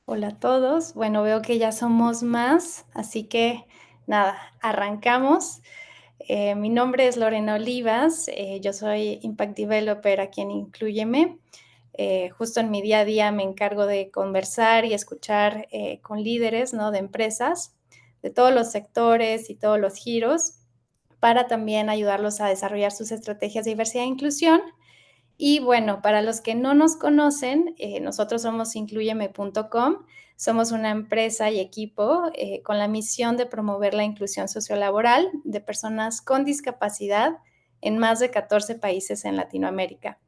Hola a todos. Bueno, veo que ya somos más, así que nada, arrancamos. Mi nombre es Lorena Olivas, yo soy Impact Developer aquí en Inclúyeme. Justo en mi día a día me encargo de conversar y escuchar con líderes, ¿no?, de empresas, de todos los sectores y todos los giros, para también ayudarlos a desarrollar sus estrategias de diversidad e inclusión. Y bueno, para los que no nos conocen, nosotros somos incluyeme.com. Somos una empresa y equipo con la misión de promover la inclusión sociolaboral de personas con discapacidad en más de 14 países en Latinoamérica.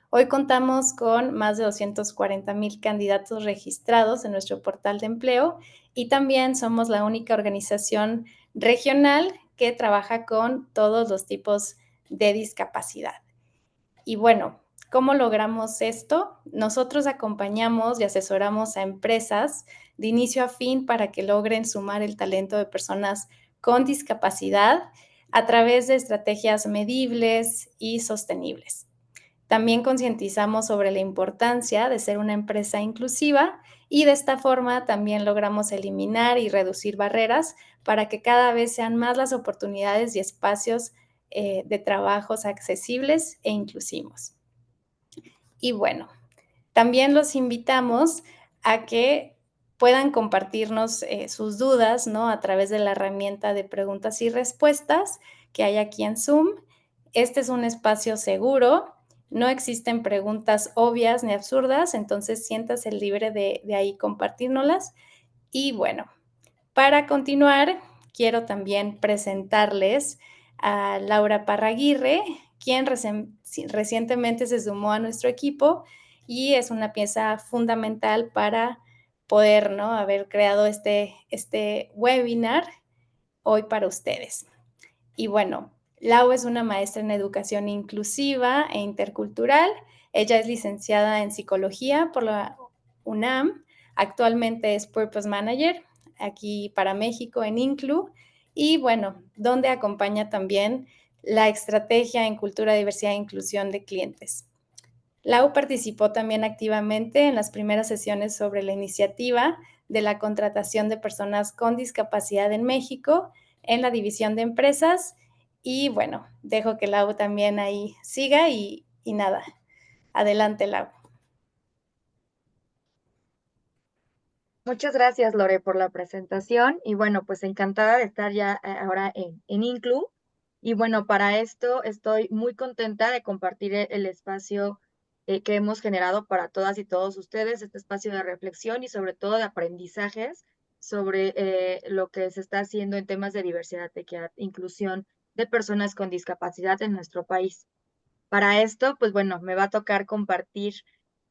Hoy contamos con más de 240,000 candidatos registrados en nuestro portal de empleo y también somos la única organización regional que trabaja con todos los tipos de discapacidad. Y bueno, ¿cómo logramos esto? Nosotros acompañamos y asesoramos a empresas de inicio a fin para que logren sumar el talento de personas con discapacidad a través de estrategias medibles y sostenibles. También concientizamos sobre la importancia de ser una empresa inclusiva y de esta forma también logramos eliminar y reducir barreras para que cada vez sean más las oportunidades y espacios de trabajos accesibles e inclusivos. Y bueno, también los invitamos a que puedan compartirnos sus dudas, ¿no?, a través de la herramienta de preguntas y respuestas que hay aquí en Zoom. Este es un espacio seguro, no existen preguntas obvias ni absurdas, entonces siéntase libre de ahí compartírnoslas. Y bueno, para continuar, quiero también presentarles a Laura Parraguirre, quien recientemente se sumó a nuestro equipo y es una pieza fundamental para poder, ¿no?, haber creado este webinar hoy para ustedes. Y bueno, Lau es una maestra en educación inclusiva e intercultural. Ella es licenciada en psicología por la UNAM. Actualmente es Purpose Manager aquí para México en Inclu. Y bueno, donde acompaña también la estrategia en cultura, diversidad e inclusión de clientes. Lau participó también activamente en las primeras sesiones sobre la iniciativa de la contratación de personas con discapacidad en México en la división de empresas. Y bueno, dejo que Lau también ahí siga y nada, adelante Lau. Muchas gracias, Lore, por la presentación. Y bueno, pues encantada de estar ya ahora en Inclu. Y bueno, para esto estoy muy contenta de compartir el espacio que hemos generado para todas y todos ustedes, este espacio de reflexión y sobre todo de aprendizajes sobre lo que se está haciendo en temas de diversidad, equidad, inclusión de personas con discapacidad en nuestro país. Para esto, pues bueno, me va a tocar compartir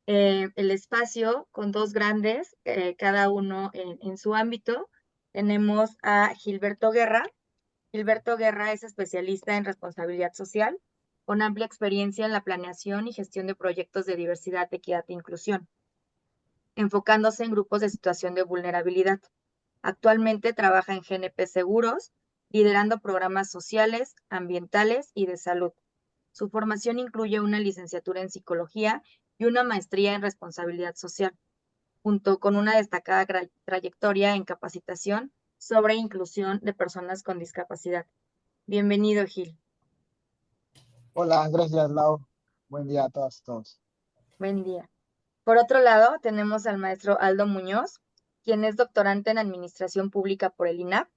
el espacio con dos grandes, cada uno en su ámbito. Tenemos a Gilberto Guerra. Gilberto Guerra es especialista en responsabilidad social, con amplia experiencia en la planeación y gestión de proyectos de diversidad, equidad e inclusión, enfocándose en grupos de situación de vulnerabilidad. Actualmente trabaja en GNP Seguros, liderando programas sociales, ambientales y de salud. Su formación incluye una licenciatura en psicología y una maestría en responsabilidad social, junto con una destacada trayectoria en capacitación sobre inclusión de personas con discapacidad. Bienvenido, Gil. Hola, gracias, Lau. Buen día a todas y todos. Buen día. Por otro lado, tenemos al maestro Aldo Muñoz, quien es doctorante en Administración Pública por el INAP.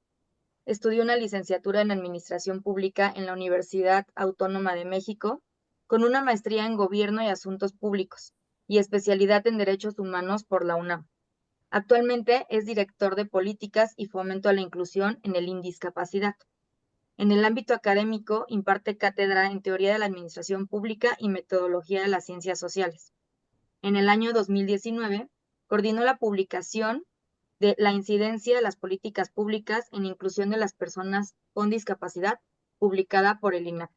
Estudió una licenciatura en Administración Pública en la Universidad Autónoma de México, con una maestría en Gobierno y Asuntos Públicos y especialidad en Derechos Humanos por la UNAM. Actualmente es director de Políticas y Fomento a la Inclusión en el INDiscapacidad. En el ámbito académico, imparte cátedra en Teoría de la Administración Pública y Metodología de las Ciencias Sociales. En el año 2019, coordinó la publicación de la incidencia de las políticas públicas en inclusión de las personas con discapacidad, publicada por el INAH.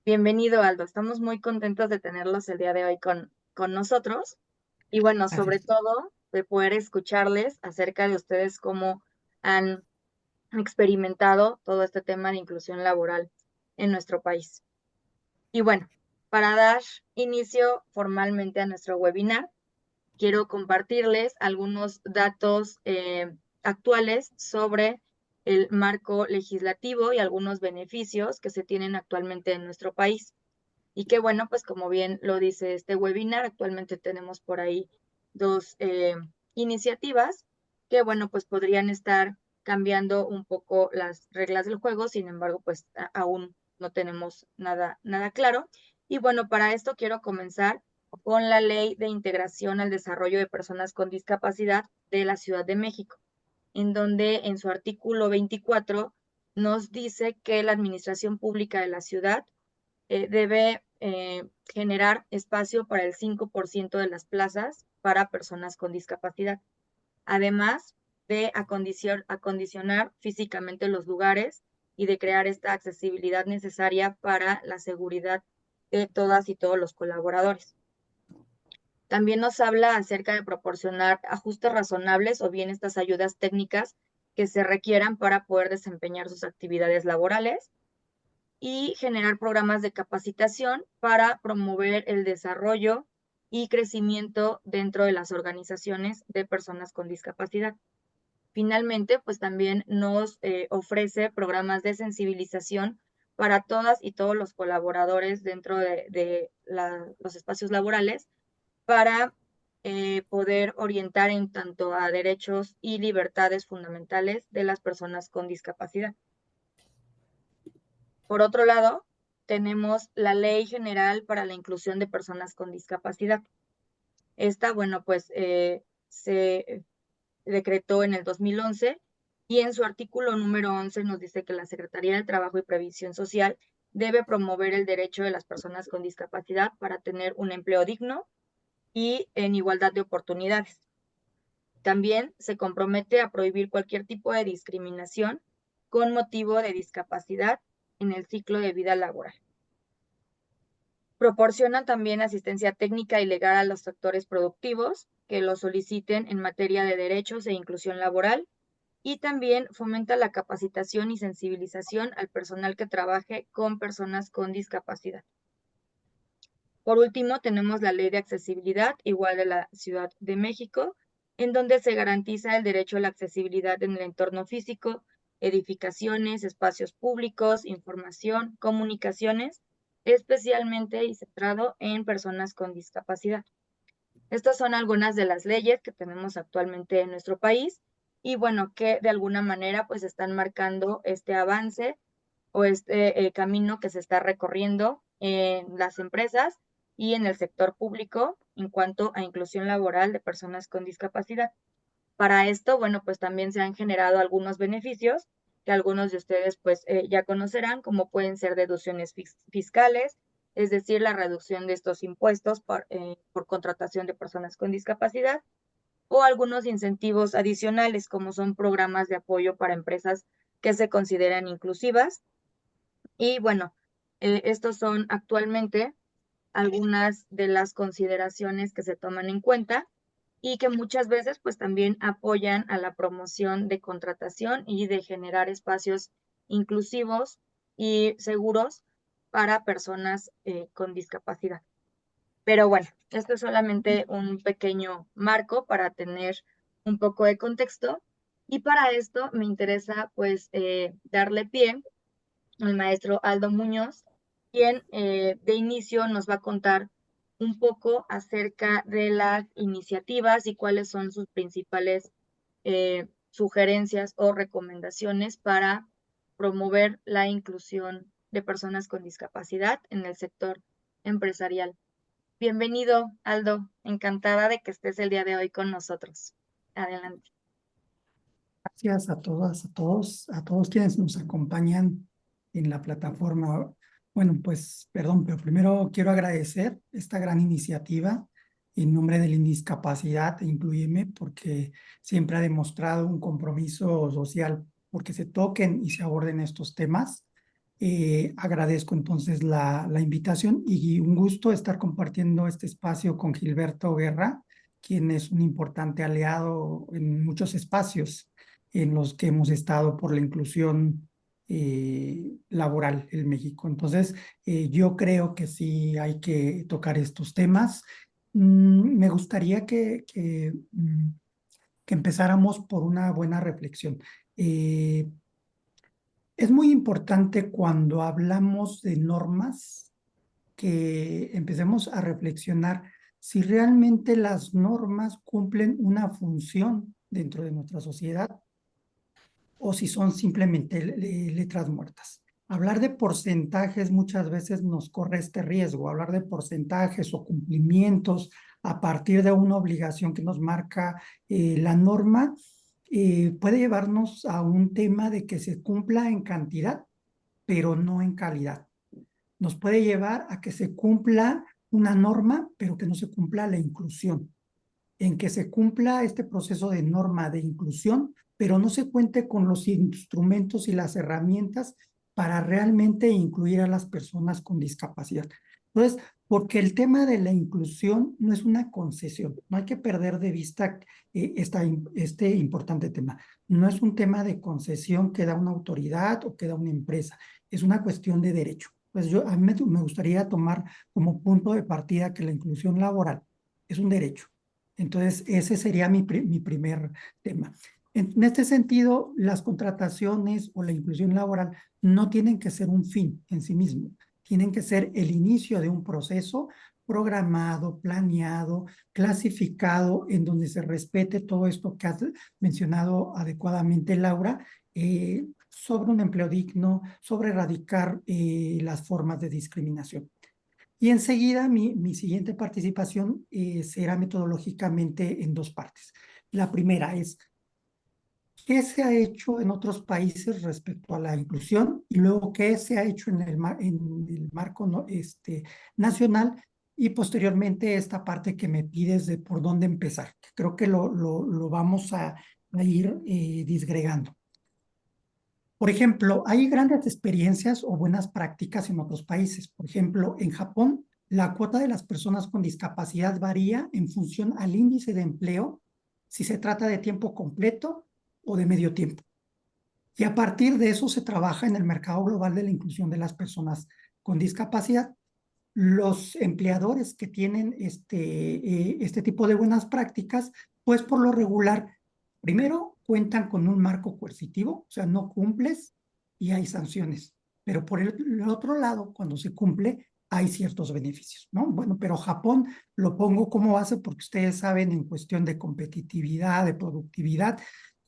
Bienvenido, Aldo. Estamos muy contentos de tenerlos el día de hoy con nosotros. Y bueno, sobre todo de poder escucharles acerca de ustedes cómo han experimentado todo este tema de inclusión laboral en nuestro país. Y bueno, para dar inicio formalmente a nuestro webinar, quiero compartirles algunos datos actuales sobre el marco legislativo y algunos beneficios que se tienen actualmente en nuestro país. Y que bueno, pues como bien lo dice este webinar, actualmente tenemos por ahí dos iniciativas que bueno, pues podrían estar cambiando un poco las reglas del juego, sin embargo, pues aún no tenemos nada claro. Y bueno, para esto quiero comenzar con la Ley de Integración al Desarrollo de Personas con Discapacidad de la Ciudad de México, en donde en su artículo 24 nos dice que la administración pública de la ciudad debe generar espacio para el 5% de las plazas para personas con discapacidad, además de acondicionar físicamente los lugares y de crear esta accesibilidad necesaria para la seguridad de todas y todos los colaboradores. También nos habla acerca de proporcionar ajustes razonables o bien estas ayudas técnicas que se requieran para poder desempeñar sus actividades laborales y generar programas de capacitación para promover el desarrollo y crecimiento dentro de las organizaciones de personas con discapacidad. Finalmente, pues también nos ofrece programas de sensibilización para todas y todos los colaboradores dentro de los espacios laborales para poder orientar en tanto a derechos y libertades fundamentales de las personas con discapacidad. Por otro lado, tenemos la Ley General para la Inclusión de Personas con Discapacidad. Esta, bueno, pues se decretó en el 2011 y en su artículo número 11 nos dice que la Secretaría del Trabajo y Previsión Social debe promover el derecho de las personas con discapacidad para tener un empleo digno y en igualdad de oportunidades. También se compromete a prohibir cualquier tipo de discriminación con motivo de discapacidad en el ciclo de vida laboral. Proporciona también asistencia técnica y legal a los sectores productivos que lo soliciten en materia de derechos e inclusión laboral y también fomenta la capacitación y sensibilización al personal que trabaje con personas con discapacidad. Por último, tenemos la Ley de Accesibilidad, igual de la Ciudad de México, en donde se garantiza el derecho a la accesibilidad en el entorno físico, edificaciones, espacios públicos, información, comunicaciones, especialmente y centrado en personas con discapacidad. Estas son algunas de las leyes que tenemos actualmente en nuestro país y bueno, que de alguna manera pues están marcando este avance o este camino que se está recorriendo en las empresas y en el sector público en cuanto a inclusión laboral de personas con discapacidad. Para esto, bueno, pues también se han generado algunos beneficios que algunos de ustedes pues ya conocerán, como pueden ser deducciones fiscales, es decir, la reducción de estos impuestos por contratación de personas con discapacidad, o algunos incentivos adicionales, como son programas de apoyo para empresas que se consideran inclusivas. Y bueno, estos son actualmente algunas de las consideraciones que se toman en cuenta y que muchas veces pues también apoyan a la promoción de contratación y de generar espacios inclusivos y seguros para personas con discapacidad. Pero bueno, esto es solamente un pequeño marco para tener un poco de contexto y para esto me interesa pues darle pie al maestro Aldo Muñoz, quien de inicio nos va a contar un poco acerca de las iniciativas y cuáles son sus principales sugerencias o recomendaciones para promover la inclusión de personas con discapacidad en el sector empresarial. Bienvenido, Aldo. Encantada de que estés el día de hoy con nosotros. Adelante. Gracias a todas, a todos quienes nos acompañan en la plataforma. Bueno, pues, perdón, pero primero quiero agradecer esta gran iniciativa en nombre de la Indiscapacidad Inclúyeme, porque siempre ha demostrado un compromiso social porque se toquen y se aborden estos temas. Agradezco entonces la invitación y un gusto estar compartiendo este espacio con Gilberto Guerra, quien es un importante aliado en muchos espacios en los que hemos estado por la inclusión laboral en México. Entonces, yo creo que sí hay que tocar estos temas Me gustaría que empezáramos por una buena reflexión. Es muy importante cuando hablamos de normas que empecemos a reflexionar si realmente las normas cumplen una función dentro de nuestra sociedad o si son simplemente letras muertas. Hablar de porcentajes muchas veces nos corre este riesgo, hablar de porcentajes o cumplimientos a partir de una obligación que nos marca la norma puede llevarnos a un tema de que se cumpla en cantidad, pero no en calidad. Nos puede llevar a que se cumpla una norma, pero que no se cumpla la inclusión, en que se cumpla este proceso de norma de inclusión, pero no se cuente con los instrumentos y las herramientas para realmente incluir a las personas con discapacidad. Entonces, porque el tema de la inclusión no es una concesión, no hay que perder de vista este importante tema. No es un tema de concesión que da una autoridad o que da una empresa, es una cuestión de derecho. Pues a mí me gustaría tomar como punto de partida que la inclusión laboral es un derecho. Entonces, ese sería mi primer tema. En este sentido, las contrataciones o la inclusión laboral no tienen que ser un fin en sí mismo, tienen que ser el inicio de un proceso programado, planeado, clasificado, en donde se respete todo esto que has mencionado adecuadamente, Laura, sobre un empleo digno, sobre erradicar las formas de discriminación. Y enseguida mi siguiente participación será metodológicamente en dos partes. La primera es, ¿qué se ha hecho en otros países respecto a la inclusión? Y luego, ¿qué se ha hecho en el marco nacional? Y posteriormente esta parte que me pides de por dónde empezar. Creo que lo vamos a ir disgregando. Por ejemplo, hay grandes experiencias o buenas prácticas en otros países. Por ejemplo, en Japón, la cuota de las personas con discapacidad varía en función al índice de empleo, si se trata de tiempo completo o de medio tiempo. Y a partir de eso se trabaja en el mercado global de la inclusión de las personas con discapacidad. Los empleadores que tienen este tipo de buenas prácticas, pues por lo regular, primero cuentan con un marco coercitivo, o sea, no cumples y hay sanciones. Pero por el otro lado, cuando se cumple, hay ciertos beneficios, ¿no? Bueno, pero Japón lo pongo como base porque ustedes saben en cuestión de competitividad, de productividad,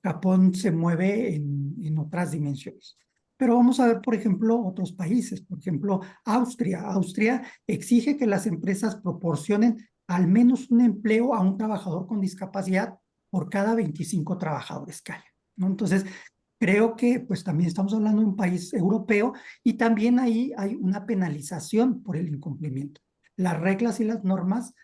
Japón se mueve en otras dimensiones. Pero vamos a ver, por ejemplo, otros países. Por ejemplo, Austria. Austria exige que las empresas proporcionen al menos un empleo a un trabajador con discapacidad por cada 25 trabajadores que haya, ¿no? Entonces, creo que pues también estamos hablando de un país europeo y también ahí hay una penalización por el incumplimiento. Las reglas y las normas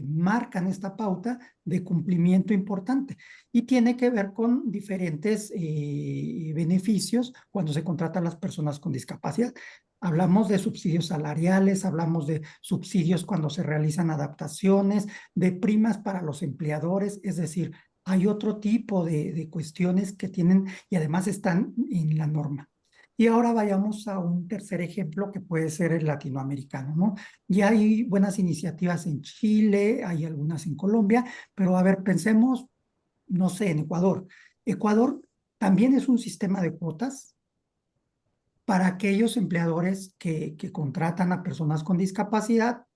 marcan esta pauta de cumplimiento importante y tiene que ver con diferentes beneficios cuando se contratan a las personas con discapacidad. Hablamos de subsidios salariales, hablamos de subsidios cuando se realizan adaptaciones, de primas para los empleadores, es decir, hay otro tipo de cuestiones que tienen y además están en la norma. Y ahora vayamos a un tercer ejemplo que puede ser el latinoamericano, ¿no? Ya hay buenas iniciativas en Chile, hay algunas en Colombia, pero a ver, pensemos, no sé, en Ecuador. Ecuador también es un sistema de cuotas para aquellos empleadores que contratan a personas con discapacidad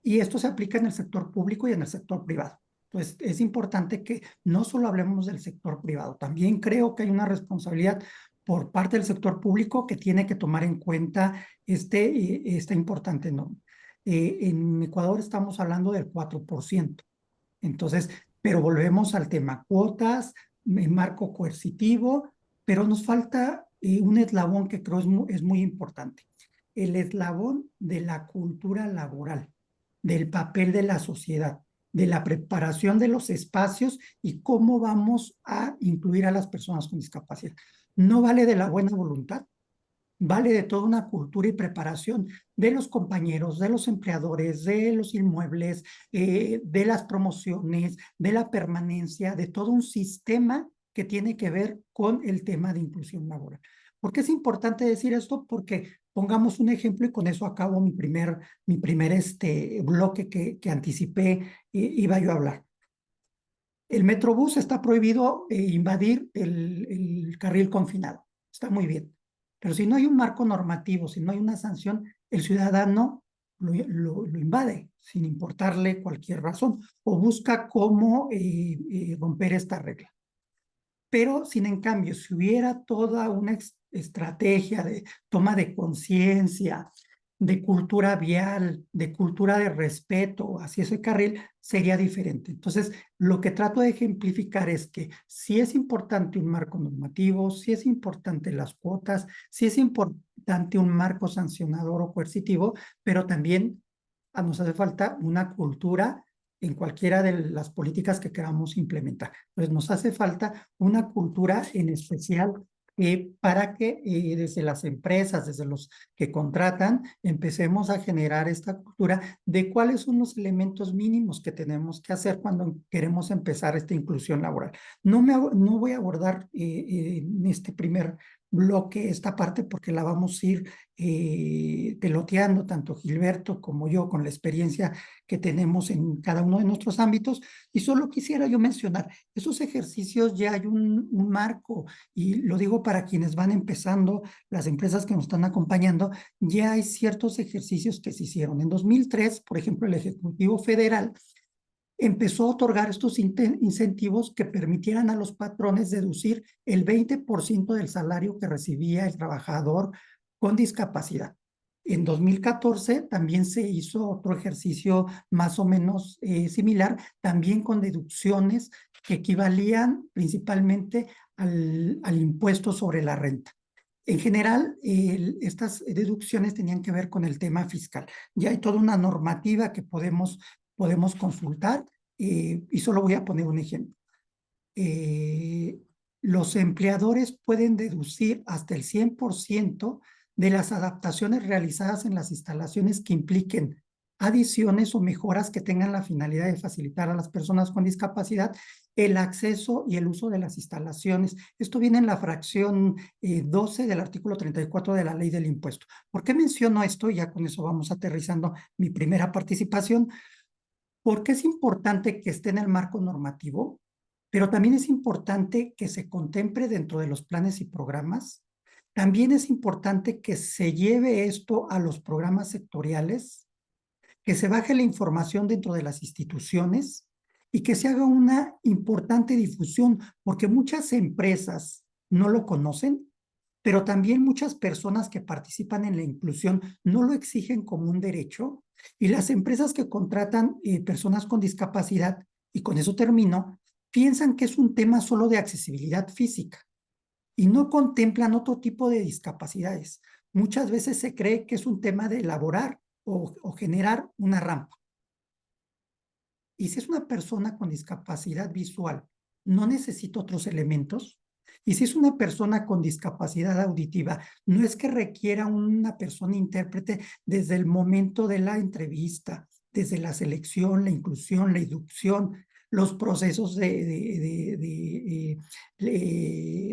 y esto se aplica en el sector público y en el sector privado. Entonces, es importante que no solo hablemos del sector privado, también creo que hay una responsabilidad por parte del sector público que tiene que tomar en cuenta esta importante norma. En Ecuador estamos hablando del 4%. Entonces, pero volvemos al tema cuotas, marco coercitivo, pero nos falta un eslabón que creo es muy importante. El eslabón de la cultura laboral, del papel de la sociedad, de la preparación de los espacios y cómo vamos a incluir a las personas con discapacidad. No vale de la buena voluntad, vale de toda una cultura y preparación de los compañeros, de los empleadores, de los inmuebles, de las promociones, de la permanencia, de todo un sistema que tiene que ver con el tema de inclusión laboral. ¿Por qué es importante decir esto? Porque pongamos un ejemplo y con eso acabo mi primer bloque que anticipé iba yo a hablar. El Metrobús está prohibido invadir el carril confinado. Está muy bien. Pero si no hay un marco normativo, si no hay una sanción, el ciudadano lo invade sin importarle cualquier razón o busca cómo romper esta regla. Pero, sin en cambio, si hubiera toda una estrategia de toma de conciencia, de cultura vial, de cultura de respeto hacia ese carril, sería diferente. Entonces, lo que trato de ejemplificar es que sí es importante un marco normativo, sí es importante las cuotas, sí es importante un marco sancionador o coercitivo, pero también nos hace falta una cultura en cualquiera de las políticas que queramos implementar. Entonces, nos hace falta una cultura en especial para que desde las empresas, desde los que contratan, empecemos a generar esta cultura de cuáles son los elementos mínimos que tenemos que hacer cuando queremos empezar esta inclusión laboral. No voy a abordar en este primer bloque esta parte porque la vamos a ir peloteando tanto Gilberto como yo con la experiencia que tenemos en cada uno de nuestros ámbitos. Y solo quisiera yo mencionar, esos ejercicios ya hay un marco, y lo digo para quienes van empezando, las empresas que nos están acompañando, ya hay ciertos ejercicios que se hicieron. En 2003, por ejemplo, el Ejecutivo Federal empezó a otorgar estos incentivos que permitieran a los patrones deducir el 20% del salario que recibía el trabajador con discapacidad. En 2014 también se hizo otro ejercicio más o menos similar, también con deducciones que equivalían principalmente al impuesto sobre la renta. En general, estas deducciones tenían que ver con el tema fiscal. Ya hay toda una normativa que podemos consultar y solo voy a poner un ejemplo. Los empleadores pueden deducir hasta el 100% de las adaptaciones realizadas en las instalaciones que impliquen adiciones o mejoras que tengan la finalidad de facilitar a las personas con discapacidad el acceso y el uso de las instalaciones. Esto viene en la fracción 12 del artículo 34 de la ley del impuesto. ¿Por qué menciono esto? Ya con eso vamos aterrizando mi primera participación. Porque es importante que esté en el marco normativo, pero también es importante que se contemple dentro de los planes y programas. También es importante que se lleve esto a los programas sectoriales, que se baje la información dentro de las instituciones y que se haga una importante difusión, porque muchas empresas no lo conocen, pero también muchas personas que participan en la inclusión no lo exigen como un derecho, y las empresas que contratan personas con discapacidad, y con eso termino, piensan que es un tema solo de accesibilidad física y no contemplan otro tipo de discapacidades. Muchas veces se cree que es un tema de elaborar o generar una rampa. Y si es una persona con discapacidad visual, no necesita otros elementos. Y si es una persona con discapacidad auditiva, no es que requiera una persona intérprete desde el momento de la entrevista, desde la selección, la inclusión, la inducción, los procesos de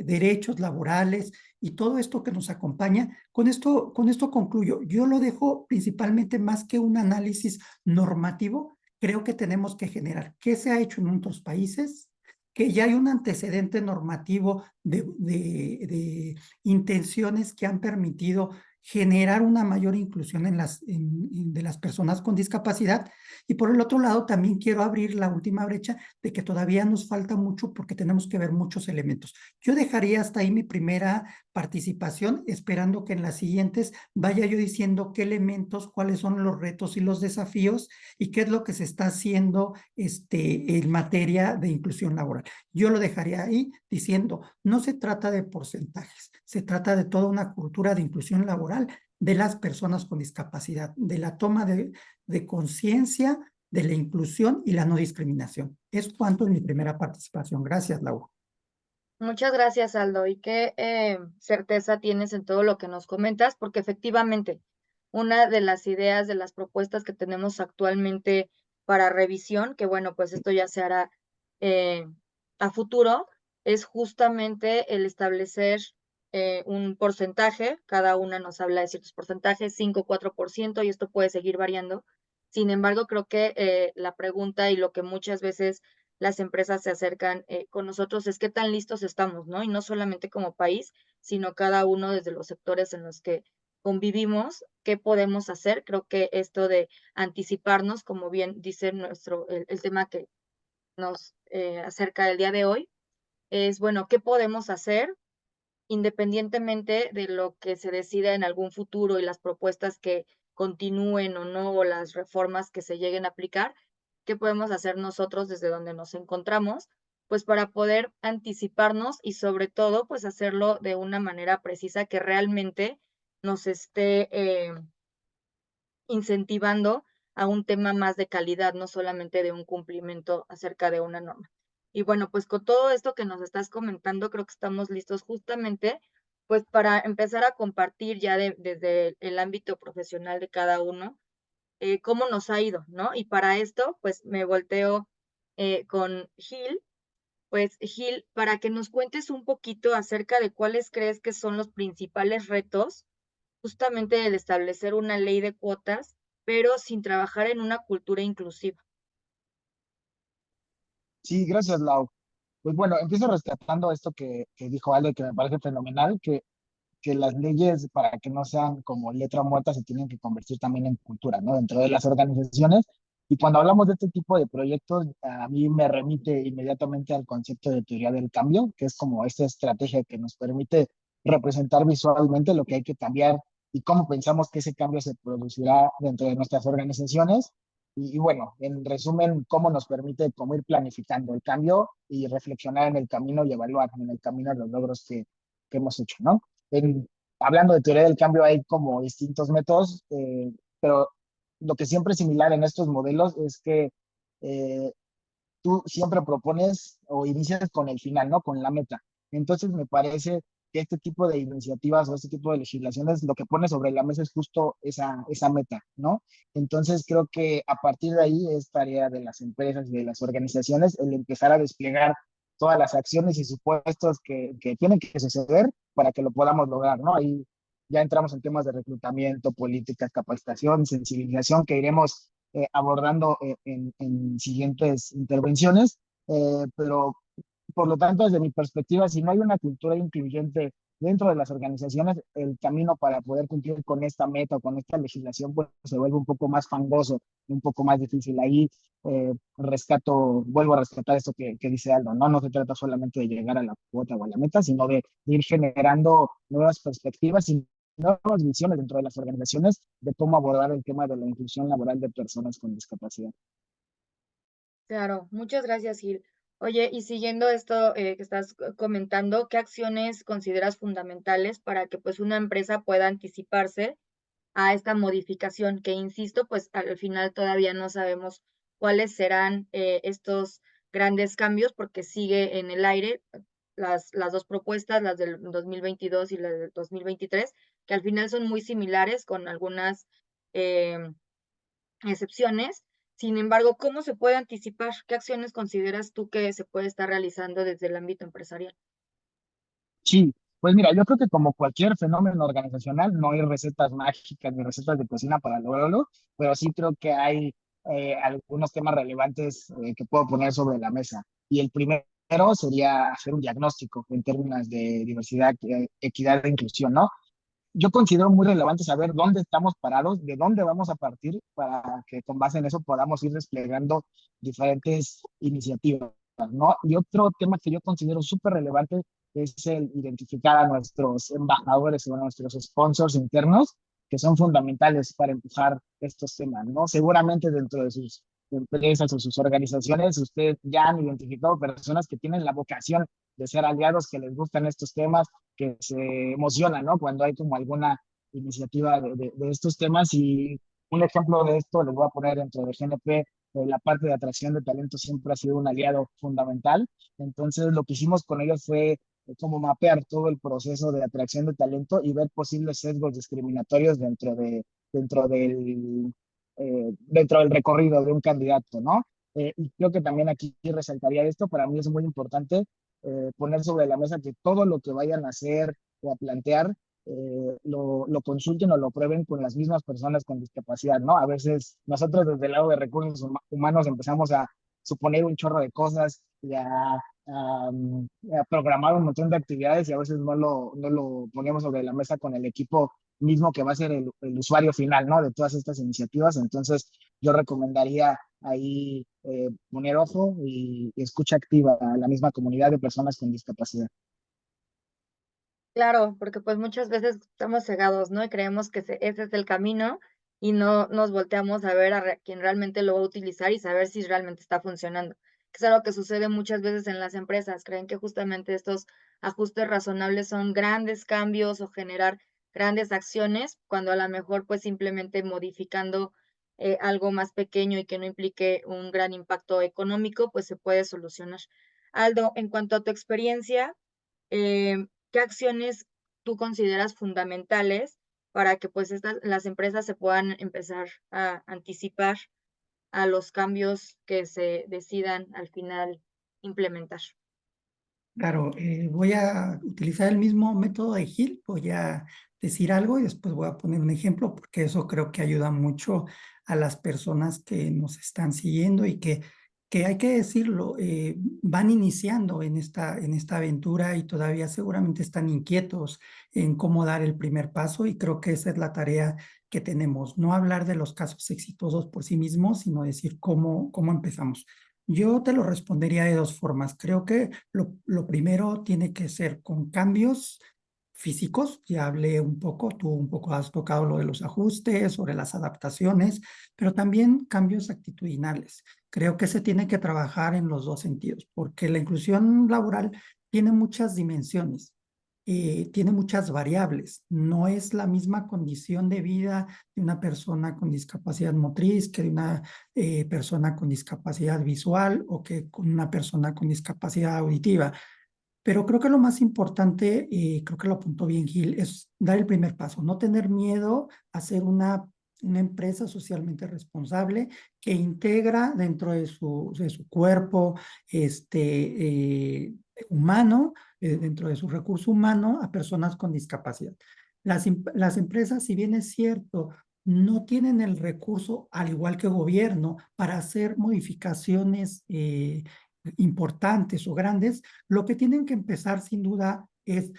derechos laborales y todo esto que nos acompaña. Con esto concluyo. Yo lo dejo principalmente más que un análisis normativo. Creo que tenemos que generar qué se ha hecho en otros países, que ya hay un antecedente normativo de intenciones que han permitido generar una mayor inclusión de las personas con discapacidad. Y por el otro lado, también quiero abrir la última brecha de que todavía nos falta mucho porque tenemos que ver muchos elementos. Yo dejaría hasta ahí mi primera participación, esperando que en las siguientes vaya yo diciendo qué elementos, cuáles son los retos y los desafíos y qué es lo que se está haciendo en materia de inclusión laboral. Yo lo dejaría ahí diciendo, no se trata de porcentajes, se trata de toda una cultura de inclusión laboral de las personas con discapacidad, de la toma de conciencia, de la inclusión y la no discriminación. Es cuanto en mi primera participación. Gracias, Laura. Muchas gracias, Aldo. Y qué certeza tienes en todo lo que nos comentas, porque efectivamente, una de las ideas, de las propuestas que tenemos actualmente para revisión, que bueno, pues esto ya se hará a futuro, es justamente el establecer un porcentaje, cada una nos habla de ciertos porcentajes, 5, 4%, y esto puede seguir variando. Sin embargo, creo que la pregunta y lo que muchas veces las empresas se acercan con nosotros es qué tan listos estamos, ¿no? Y no solamente como país, sino cada uno desde los sectores en los que convivimos, qué podemos hacer. Creo que esto de anticiparnos, como bien dice el tema que nos acerca el día de hoy, es, bueno, ¿qué podemos hacer independientemente de lo que se decida en algún futuro y las propuestas que continúen o no, o las reformas que se lleguen a aplicar? ¿Qué podemos hacer nosotros desde donde nos encontramos? Pues para poder anticiparnos y sobre todo, pues hacerlo de una manera precisa que realmente nos esté incentivando a un tema más de calidad, no solamente de un cumplimiento acerca de una norma. Y bueno, pues con todo esto que nos estás comentando, creo que estamos listos justamente pues para empezar a compartir ya desde el ámbito profesional de cada uno, cómo nos ha ido, ¿no? Y para esto, pues me volteo con Gil. Pues Gil, para que nos cuentes un poquito acerca de cuáles crees que son los principales retos justamente el establecer una ley de cuotas, pero sin trabajar en una cultura inclusiva. Sí, gracias, Lau. Pues bueno, empiezo rescatando esto que dijo Ale, que me parece fenomenal, que las leyes, para que no sean como letra muerta, se tienen que convertir también en cultura, ¿no? Dentro de las organizaciones. Y cuando hablamos de este tipo de proyectos, a mí me remite inmediatamente al concepto de teoría del cambio, que es como esta estrategia que nos permite representar visualmente lo que hay que cambiar y cómo pensamos que ese cambio se producirá dentro de nuestras organizaciones. Y bueno, en resumen, cómo nos permite como ir planificando el cambio y reflexionar en el camino y evaluar en el camino los logros que hemos hecho, ¿no? Hablando de teoría del cambio, hay como distintos métodos, pero lo que siempre es similar en estos modelos es que eh, tú siempre propones o inicias con el final, ¿no? Con la meta. Entonces me parece que este tipo de iniciativas o este tipo de legislaciones lo que pone sobre la mesa es justo esa meta, ¿no? Entonces creo que a partir de ahí es tarea de las empresas y de las organizaciones el empezar a desplegar todas las acciones y supuestos que tienen que suceder para que lo podamos lograr, ¿no? Ahí ya entramos en temas de reclutamiento, políticas, capacitación, sensibilización que iremos abordando en siguientes intervenciones, pero por lo tanto, desde mi perspectiva, si no hay una cultura incluyente dentro de las organizaciones, el camino para poder cumplir con esta meta o con esta legislación pues se vuelve un poco más fangoso, un poco más difícil. Ahí vuelvo a rescatar esto que dice Aldo, ¿no? No se trata solamente de llegar a la cuota o a la meta, sino de ir generando nuevas perspectivas y nuevas visiones dentro de las organizaciones de cómo abordar el tema de la inclusión laboral de personas con discapacidad. Claro, muchas gracias, Gil. Oye, y siguiendo esto que estás comentando, ¿qué acciones consideras fundamentales para que pues una empresa pueda anticiparse a esta modificación? Que insisto, pues al final todavía no sabemos cuáles serán estos grandes cambios porque sigue en el aire las dos propuestas, las del 2022 y la del 2023, que al final son muy similares con algunas excepciones. Sin embargo, ¿cómo se puede anticipar? ¿Qué acciones consideras tú que se puede estar realizando desde el ámbito empresarial? Sí, pues mira, yo creo que como cualquier fenómeno organizacional, no hay recetas mágicas ni recetas de cocina para lograrlo, pero sí creo que hay algunos temas relevantes que puedo poner sobre la mesa. Y el primero sería hacer un diagnóstico en términos de diversidad, equidad e inclusión, ¿no? Yo considero muy relevante saber dónde estamos parados, de dónde vamos a partir para que con base en eso podamos ir desplegando diferentes iniciativas, ¿no? Y otro tema que yo considero súper relevante es el identificar a nuestros embajadores o a nuestros sponsors internos, que son fundamentales para empujar estos temas, ¿no? Seguramente dentro de sus empresas o sus organizaciones, ustedes ya han identificado personas que tienen la vocación de ser aliados, que les gustan estos temas, que se emocionan, ¿no? Cuando hay como alguna iniciativa de estos temas. Y un ejemplo de esto les voy a poner dentro de GNP, la parte de atracción de talento siempre ha sido un aliado fundamental. Entonces, lo que hicimos con ellos fue como mapear todo el proceso de atracción de talento y ver posibles sesgos discriminatorios dentro del recorrido de un candidato, ¿no? Y creo que también aquí resaltaría esto, para mí es muy importante poner sobre la mesa que todo lo que vayan a hacer o a plantear, lo consulten o lo prueben con las mismas personas con discapacidad, ¿no? A veces nosotros desde el lado de recursos humanos empezamos a suponer un chorro de cosas y a programar un montón de actividades y a veces no lo ponemos sobre la mesa con el equipo mismo que va a ser el usuario final, ¿no? De todas estas iniciativas. Entonces, yo recomendaría ahí poner ojo y escucha activa a la misma comunidad de personas con discapacidad. Claro, porque pues muchas veces estamos cegados, ¿no? Y creemos que ese es el camino y no nos volteamos a ver a quien realmente lo va a utilizar y saber si realmente está funcionando. Que es algo que sucede muchas veces en las empresas. Creen que justamente estos ajustes razonables son grandes cambios o generar grandes acciones, cuando a lo mejor pues simplemente modificando algo más pequeño y que no implique un gran impacto económico, pues se puede solucionar. Aldo, en cuanto a tu experiencia, ¿qué acciones tú consideras fundamentales para que pues las empresas se puedan empezar a anticipar a los cambios que se decidan al final implementar? Claro, voy a utilizar el mismo método de Gil, voy a decir algo y después voy a poner un ejemplo porque eso creo que ayuda mucho a las personas que nos están siguiendo y que hay que decirlo, van iniciando en esta aventura y todavía seguramente están inquietos en cómo dar el primer paso y creo que esa es la tarea que tenemos, no hablar de los casos exitosos por sí mismos, sino decir cómo empezamos. Yo te lo respondería de dos formas. Creo que lo primero tiene que ser con cambios físicos. Ya hablé un poco, tú un poco has tocado lo de los ajustes, sobre las adaptaciones, pero también cambios actitudinales. Creo que se tiene que trabajar en los dos sentidos, porque la inclusión laboral tiene muchas dimensiones. Tiene muchas variables. No es la misma condición de vida de una persona con discapacidad motriz que de una persona con discapacidad visual o que con una persona con discapacidad auditiva. Pero creo que lo más importante, creo que lo apuntó bien Gil, es dar el primer paso, no tener miedo a ser una empresa socialmente responsable que integra dentro de su cuerpo humano, dentro de su recurso humano, a personas con discapacidad. Las empresas, si bien es cierto, no tienen el recurso, al igual que gobierno, para hacer modificaciones importantes o grandes, lo que tienen que empezar sin duda es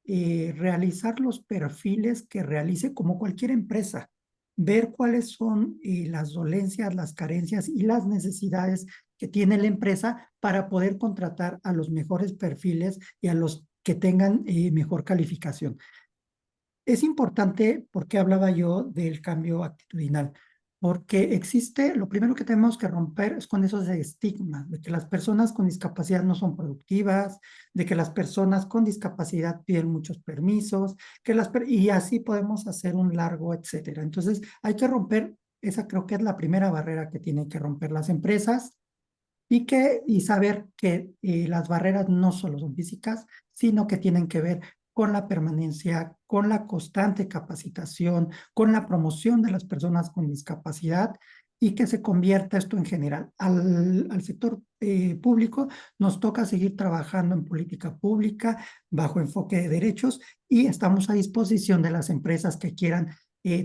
realizar los perfiles que realice como cualquier empresa, ver cuáles son las dolencias, las carencias y las necesidades que tiene la empresa para poder contratar a los mejores perfiles y a los que tengan mejor calificación. Es importante porque hablaba yo del cambio actitudinal, porque existe, lo primero que tenemos que romper es con esos estigmas de que las personas con discapacidad no son productivas, de que las personas con discapacidad piden muchos permisos, y así podemos hacer un largo, etcétera. Entonces, hay que romper, esa creo que es la primera barrera que tienen que romper las empresas y saber que las barreras no solo son físicas, sino que tienen que ver con la permanencia, con la constante capacitación, con la promoción de las personas con discapacidad y que se convierta esto en general. Al sector público nos toca seguir trabajando en política pública bajo enfoque de derechos y estamos a disposición de las empresas que quieran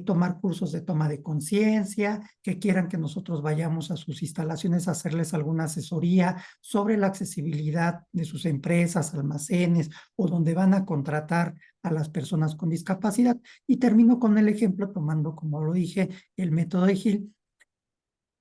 tomar cursos de toma de conciencia, que quieran que nosotros vayamos a sus instalaciones a hacerles alguna asesoría sobre la accesibilidad de sus empresas, almacenes o donde van a contratar a las personas con discapacidad. Y termino con el ejemplo, tomando, como lo dije, el método de Gil.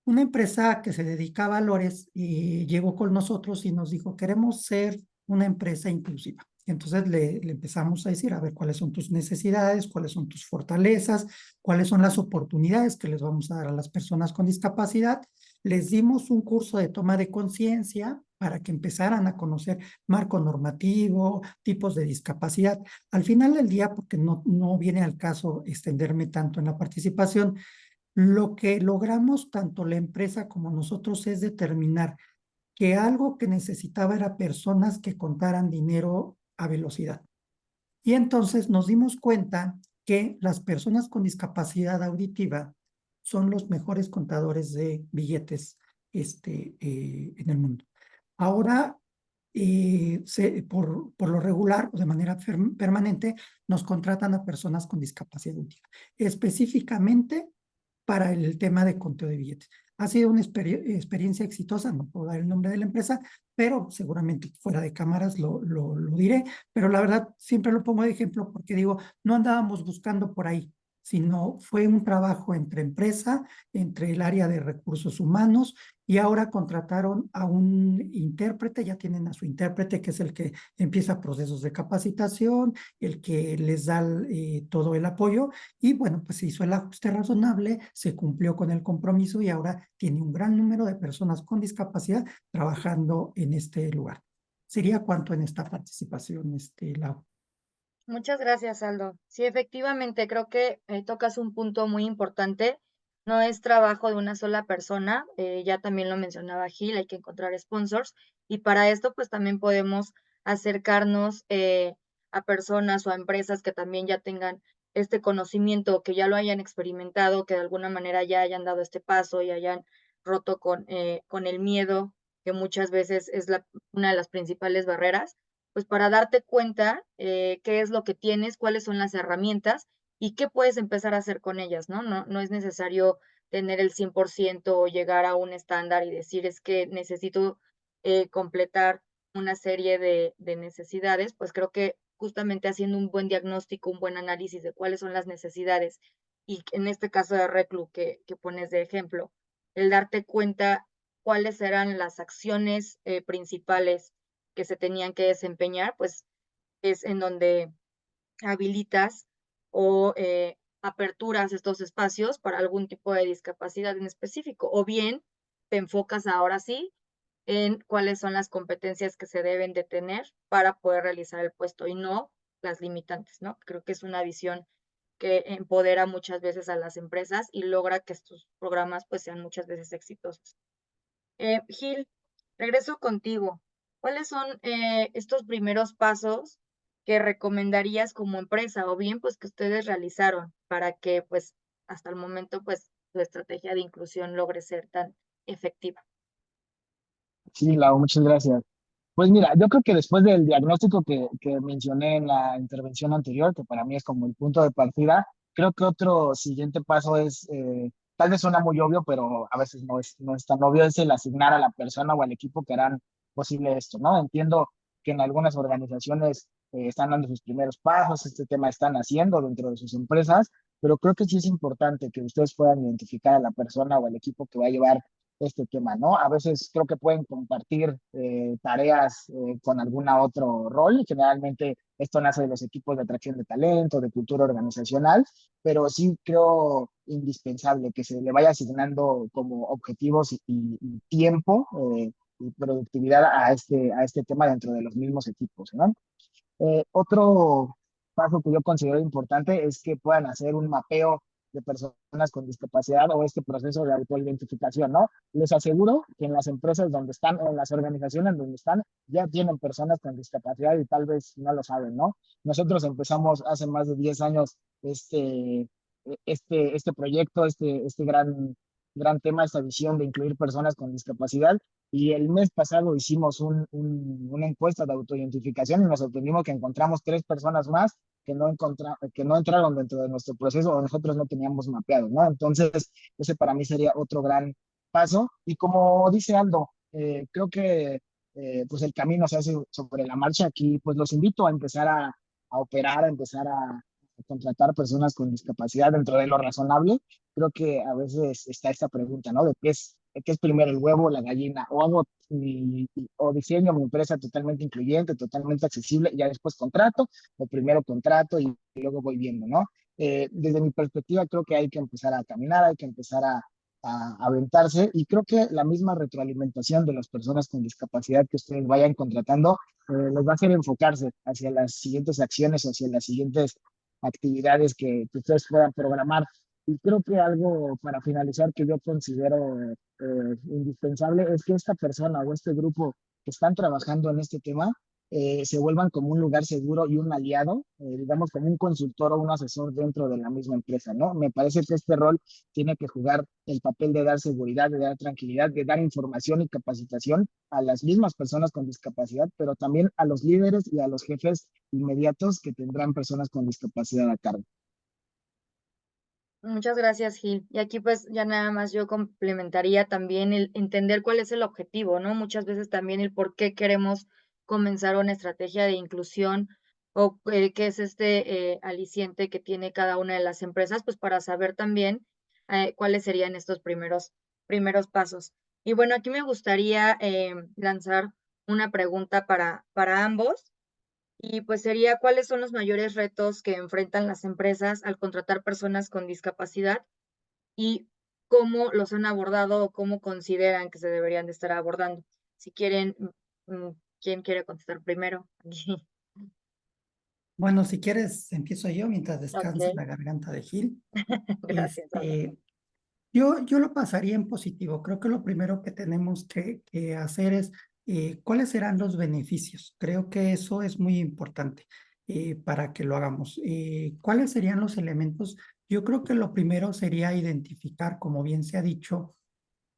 Una empresa que se dedica a valores llegó con nosotros y nos dijo, queremos ser una empresa inclusiva. Entonces le empezamos a decir, a ver, cuáles son tus necesidades, cuáles son tus fortalezas, cuáles son las oportunidades que les vamos a dar a las personas con discapacidad. Les dimos un curso de toma de conciencia para que empezaran a conocer marco normativo, tipos de discapacidad. Al final del día, porque no viene al caso extenderme tanto en la participación, lo que logramos tanto la empresa como nosotros es determinar que algo que necesitaba era personas que contaran dinero a velocidad. Y entonces nos dimos cuenta que las personas con discapacidad auditiva son los mejores contadores de billetes en el mundo. Ahora por lo regular o de manera permanente nos contratan a personas con discapacidad auditiva, específicamente para el tema de conteo de billetes. Ha sido una experiencia exitosa, no puedo dar el nombre de la empresa, pero seguramente fuera de cámaras lo diré, pero la verdad siempre lo pongo de ejemplo porque digo, no andábamos buscando por ahí, sino fue un trabajo entre empresa, entre el área de recursos humanos, y ahora contrataron a un intérprete, ya tienen a su intérprete, que es el que empieza procesos de capacitación, el que les da todo el apoyo, y bueno, pues se hizo el ajuste razonable, se cumplió con el compromiso y ahora tiene un gran número de personas con discapacidad trabajando en este lugar. ¿Sería cuánto en esta participación, Lau? Muchas gracias, Aldo. Sí, efectivamente, creo que tocas un punto muy importante. No es trabajo de una sola persona, ya también lo mencionaba Gil, hay que encontrar sponsors y para esto pues también podemos acercarnos a personas o a empresas que también ya tengan este conocimiento, que ya lo hayan experimentado, que de alguna manera ya hayan dado este paso y hayan roto con el miedo, que muchas veces es una de las principales barreras pues para darte cuenta qué es lo que tienes, cuáles son las herramientas y qué puedes empezar a hacer con ellas, ¿no? No es necesario tener el 100% o llegar a un estándar y decir es que necesito completar una serie de necesidades, pues creo que justamente haciendo un buen diagnóstico, un buen análisis de cuáles son las necesidades y en este caso de Reclu que pones de ejemplo, el darte cuenta cuáles eran las acciones principales que se tenían que desempeñar, pues es en donde habilitas o aperturas estos espacios para algún tipo de discapacidad en específico, o bien te enfocas ahora sí en cuáles son las competencias que se deben de tener para poder realizar el puesto y no las limitantes, ¿no? Creo que es una visión que empodera muchas veces a las empresas y logra que estos programas pues sean muchas veces exitosos. Gil, regreso contigo. ¿Cuáles son estos primeros pasos que recomendarías como empresa o bien pues que ustedes realizaron para que pues hasta el momento pues tu estrategia de inclusión logre ser tan efectiva? Sí, Lau, muchas gracias. Pues mira, yo creo que después del diagnóstico que mencioné en la intervención anterior, que para mí es como el punto de partida, creo que otro siguiente paso es, tal vez suena muy obvio, pero a veces no es tan obvio, es el asignar a la persona o al equipo que harán posible esto, ¿no? Entiendo que en algunas organizaciones están dando sus primeros pasos, este tema están haciendo dentro de sus empresas, pero creo que sí es importante que ustedes puedan identificar a la persona o al equipo que va a llevar este tema, ¿no? A veces creo que pueden compartir tareas con alguna otro rol. Generalmente esto nace de los equipos de atracción de talento, de cultura organizacional, pero sí creo indispensable que se le vaya asignando como objetivos y tiempo y productividad a este tema dentro de los mismos equipos, ¿no? Otro paso que yo considero importante es que puedan hacer un mapeo de personas con discapacidad o este proceso de autoidentificación, ¿no? Les aseguro que en las empresas donde están o en las organizaciones donde están ya tienen personas con discapacidad y tal vez no lo saben, ¿no? Nosotros empezamos hace más de 10 años este proyecto, este gran tema, esta visión de incluir personas con discapacidad. Y el mes pasado hicimos una encuesta de autoidentificación y nos sorprendimos que encontramos 3 personas más que no entraron dentro de nuestro proceso o nosotros no teníamos mapeado, ¿no? Entonces, ese para mí sería otro gran paso. Y como dice Aldo, creo que pues el camino se hace sobre la marcha. Aquí pues los invito a empezar a operar, a empezar a contratar personas con discapacidad dentro de lo razonable. Creo que a veces está esta pregunta, ¿no? De qué es primero el huevo o la gallina, o o diseño mi empresa totalmente incluyente, totalmente accesible, y ya después contrato, o primero contrato y luego voy viendo, ¿no? Desde mi perspectiva creo que hay que empezar a caminar, hay que empezar a aventarse, y creo que la misma retroalimentación de las personas con discapacidad que ustedes vayan contratando les va a hacer enfocarse hacia las siguientes acciones, hacia las siguientes actividades que ustedes puedan programar. Y creo que algo para finalizar que yo considero indispensable es que esta persona o este grupo que están trabajando en este tema se vuelvan como un lugar seguro y un aliado, digamos como un consultor o un asesor dentro de la misma empresa, ¿no? Me parece que este rol tiene que jugar el papel de dar seguridad, de dar tranquilidad, de dar información y capacitación a las mismas personas con discapacidad, pero también a los líderes y a los jefes inmediatos que tendrán personas con discapacidad a cargo. Muchas gracias, Gil. Y aquí pues ya nada más yo complementaría también el entender cuál es el objetivo, ¿no? Muchas veces también el por qué queremos comenzar una estrategia de inclusión o qué es este aliciente que tiene cada una de las empresas, pues para saber también cuáles serían estos primeros pasos. Y bueno, aquí me gustaría lanzar una pregunta para ambos. Y pues sería, ¿cuáles son los mayores retos que enfrentan las empresas al contratar personas con discapacidad y cómo los han abordado o cómo consideran que se deberían de estar abordando? Si quieren, ¿quién quiere contestar primero? Bueno, si quieres, empiezo yo mientras descansa Ok, la garganta de Gil. gracias, Ale. Yo lo pasaría en positivo. Creo que lo primero que tenemos que hacer es cuáles serán los beneficios. Creo que eso es muy importante para que lo hagamos. ¿Cuáles serían los elementos? Yo creo que lo primero sería identificar, como bien se ha dicho,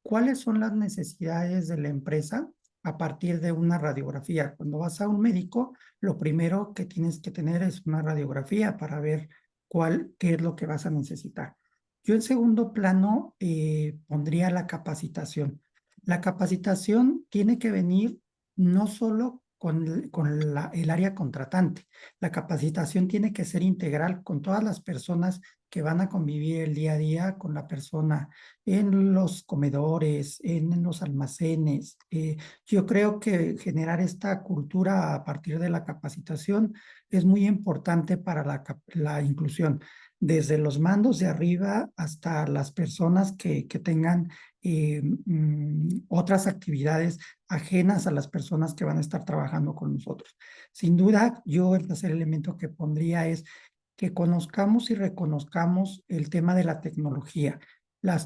cuáles son las necesidades de la empresa a partir de una radiografía. Cuando vas a un médico, lo primero que tienes que tener es una radiografía para ver qué es lo que vas a necesitar. Yo en segundo plano pondría la capacitación. La capacitación tiene que venir no solo con el área contratante. La capacitación tiene que ser integral con todas las personas que van a convivir el día a día con la persona en los comedores, en los almacenes. Yo creo que generar esta cultura a partir de la capacitación es muy importante para la inclusión, desde los mandos de arriba hasta las personas que tengan otras actividades ajenas a las personas que van a estar trabajando con nosotros. Sin duda, yo el tercer elemento que pondría es que conozcamos y reconozcamos el tema de la tecnología. La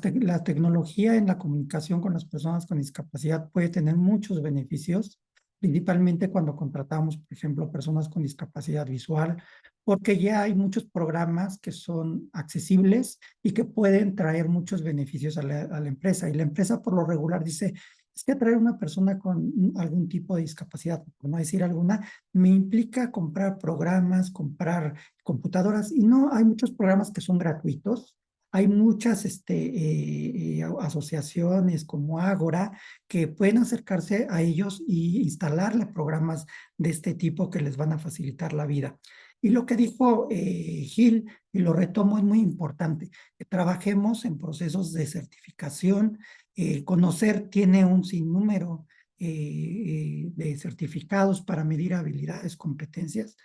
tecnología en la comunicación con las personas con discapacidad puede tener muchos beneficios, principalmente cuando contratamos, por ejemplo, personas con discapacidad visual, porque ya hay muchos programas que son accesibles y que pueden traer muchos beneficios a la empresa. Y la empresa por lo regular dice, es que traer una persona con algún tipo de discapacidad, por no decir alguna, me implica comprar programas, comprar computadoras, y no, hay muchos programas que son gratuitos. Hay muchas asociaciones como Ágora que pueden acercarse a ellos y instalarle programas de este tipo que les van a facilitar la vida. Y lo que dijo Gil, y lo retomo, es muy importante, que trabajemos en procesos de certificación. Conocer tiene un sinnúmero de certificados para medir habilidades, competencias.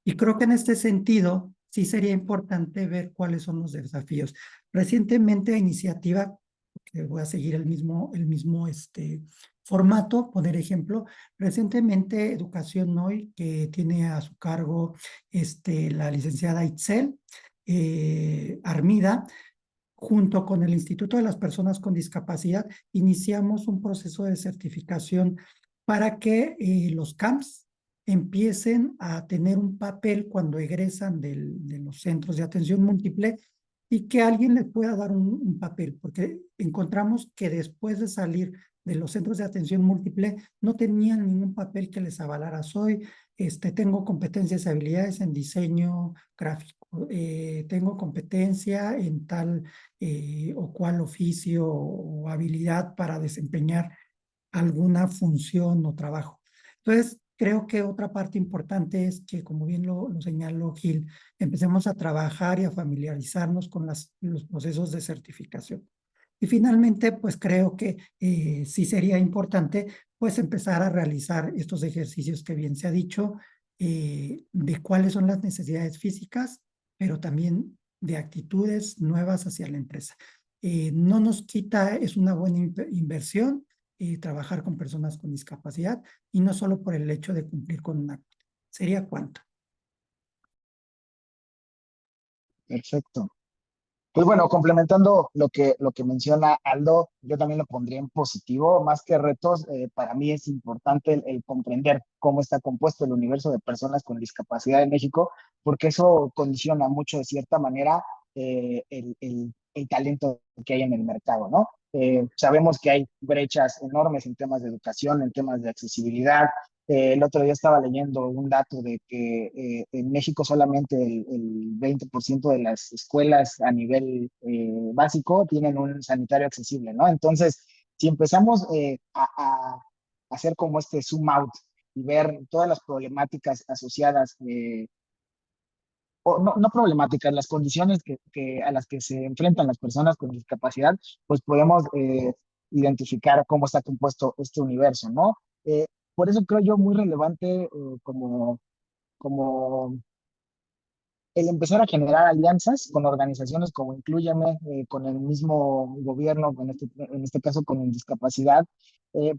Y creo que en este sentido sí sería importante ver cuáles son los desafíos. Recientemente, iniciativa, que voy a seguir el mismo formato, poner ejemplo, recientemente Educación Hoy, que tiene a su cargo la licenciada Itzel Armida, junto con el Instituto de las Personas con Discapacidad, iniciamos un proceso de certificación para que los CAMPS empiecen a tener un papel cuando egresan de los centros de atención múltiple y que alguien les pueda dar un papel, porque encontramos que después de salir de los centros de atención múltiple no tenían ningún papel que les avalara. Tengo competencias y habilidades en diseño gráfico, tengo competencia en tal o cual oficio o habilidad para desempeñar alguna función o trabajo. Entonces, creo que otra parte importante es que, como bien lo señaló Gil, empecemos a trabajar y a familiarizarnos con los procesos de certificación. Y finalmente, pues creo que sí sería importante pues empezar a realizar estos ejercicios que bien se ha dicho, de cuáles son las necesidades físicas, pero también de actitudes nuevas hacia la empresa. No nos quita, es una buena inversión trabajar con personas con discapacidad y no solo por el hecho de cumplir con una. ¿Sería cuánto? Perfecto. Pues bueno, complementando lo que menciona Aldo, yo también lo pondría en positivo. Más que retos, para mí es importante el comprender cómo está compuesto el universo de personas con discapacidad en México, porque eso condiciona mucho de cierta manera el talento que hay en el mercado, ¿no? Sabemos que hay brechas enormes en temas de educación, en temas de accesibilidad. El otro día estaba leyendo un dato de que en México solamente el 20% de las escuelas a nivel básico tienen un sanitario accesible, ¿no? Entonces, si empezamos a hacer como este zoom out y ver todas las problemáticas asociadas, o no problemáticas, las condiciones a las que se enfrentan las personas con discapacidad, pues podemos identificar cómo está compuesto este universo, ¿no? Eh, por eso creo yo muy relevante como el empezar a generar alianzas con organizaciones como Inclúyame, con el mismo gobierno, en este caso con discapacidad,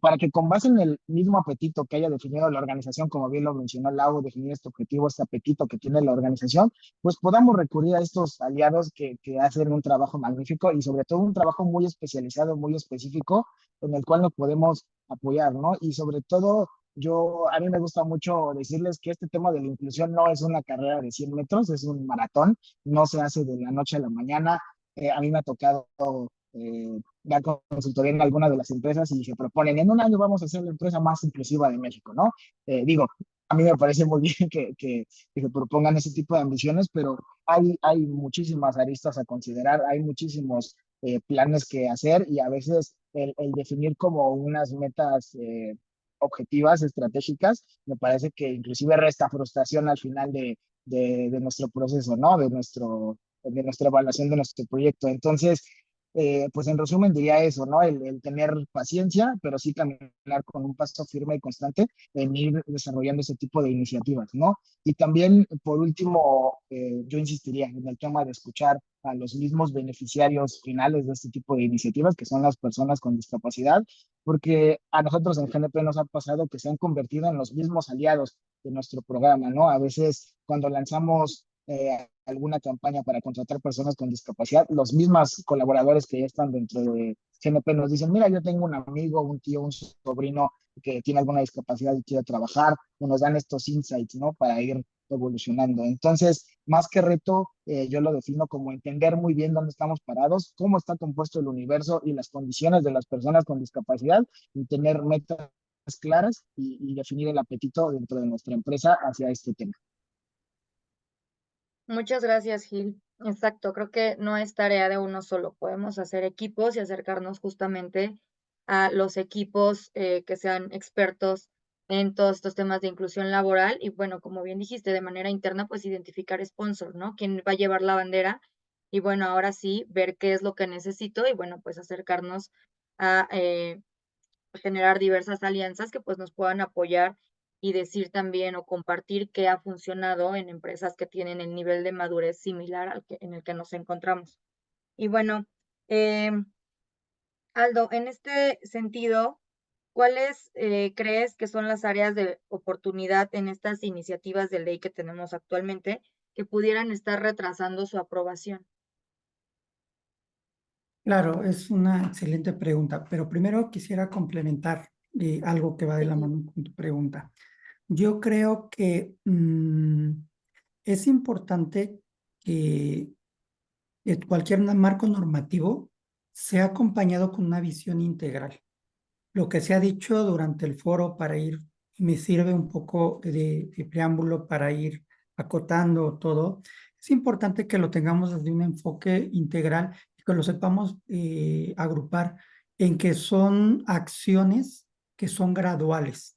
para que con base en el mismo apetito que haya definido la organización, como bien lo mencionó Lau, definir este objetivo, este apetito que tiene la organización, pues podamos recurrir a estos aliados que hacen un trabajo magnífico y sobre todo un trabajo muy especializado, muy específico, en el cual nos podemos apoyar, ¿no? Y sobre todo a mí me gusta mucho decirles que este tema de la inclusión no es una carrera de 100 metros, es un maratón, no se hace de la noche a la mañana. A mí me ha tocado dar consultoría en alguna de las empresas y se proponen, en un año vamos a ser la empresa más inclusiva de México, ¿no? Digo, a mí me parece muy bien que se propongan ese tipo de ambiciones, pero hay muchísimas aristas a considerar, hay muchísimos planes que hacer y a veces el definir como unas metas objetivas, estratégicas, me parece que inclusive resta frustración al final de nuestro proceso, ¿no? De nuestra evaluación de nuestro proyecto. Entonces, pues en resumen diría eso, ¿no? El tener paciencia, pero sí caminar con un paso firme y constante en ir desarrollando ese tipo de iniciativas, ¿no? Y también, por último, yo insistiría en el tema de escuchar a los mismos beneficiarios finales de este tipo de iniciativas, que son las personas con discapacidad, porque a nosotros en GNP nos ha pasado que se han convertido en los mismos aliados de nuestro programa, ¿no? A veces cuando lanzamos alguna campaña para contratar personas con discapacidad, los mismos colaboradores que ya están dentro de GNP nos dicen, mira, yo tengo un amigo, un tío, un sobrino que tiene alguna discapacidad y quiere trabajar, y nos dan estos insights, ¿no? Para ir evolucionando. Entonces, más que reto, yo lo defino como entender muy bien dónde estamos parados, cómo está compuesto el universo y las condiciones de las personas con discapacidad y tener metas claras y definir el apetito dentro de nuestra empresa hacia este tema. Muchas gracias, Gil. Exacto, creo que no es tarea de uno solo. Podemos hacer equipos y acercarnos justamente a los equipos que sean expertos en todos estos temas de inclusión laboral y bueno, como bien dijiste, de manera interna, pues identificar sponsor, ¿no? ¿Quién va a llevar la bandera? Y bueno, ahora sí, ver qué es lo que necesito y bueno, pues acercarnos a generar diversas alianzas que pues nos puedan apoyar y decir también o compartir qué ha funcionado en empresas que tienen el nivel de madurez similar al que, en el que nos encontramos. Y bueno, eh, Aldo, en este sentido, ¿cuáles crees que son las áreas de oportunidad en estas iniciativas de ley que tenemos actualmente que pudieran estar retrasando su aprobación? Claro, es una excelente pregunta, pero primero quisiera complementar algo que va de la Sí. mano con tu pregunta. Yo creo que es importante que cualquier marco normativo sea acompañado con una visión integral. Lo que se ha dicho durante el foro para ir, me sirve un poco de preámbulo para ir acotando todo. Es importante que lo tengamos desde un enfoque integral y que lo sepamos agrupar en que son acciones que son graduales.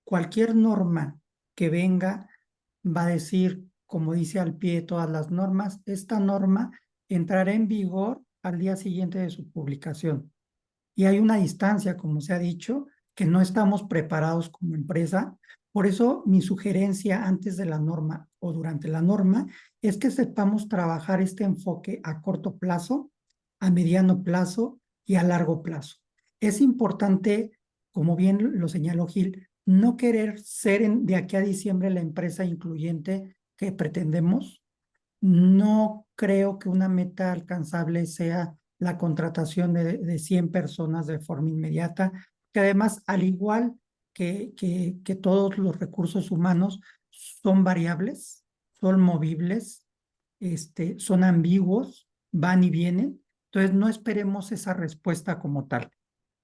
Cualquier norma que venga va a decir, como dice al pie todas las normas, esta norma entrará en vigor al día siguiente de su publicación. Y hay una distancia, como se ha dicho, que no estamos preparados como empresa. Por eso mi sugerencia antes de la norma o durante la norma es que sepamos trabajar este enfoque a corto plazo, a mediano plazo y a largo plazo. Es importante, como bien lo señaló Gil, no querer ser de aquí a diciembre la empresa incluyente que pretendemos, No creo que una meta alcanzable sea la contratación de 100 personas de forma inmediata, que además, al igual que todos los recursos humanos, son variables, son movibles, son ambiguos, van y vienen. Entonces, no esperemos esa respuesta como tal.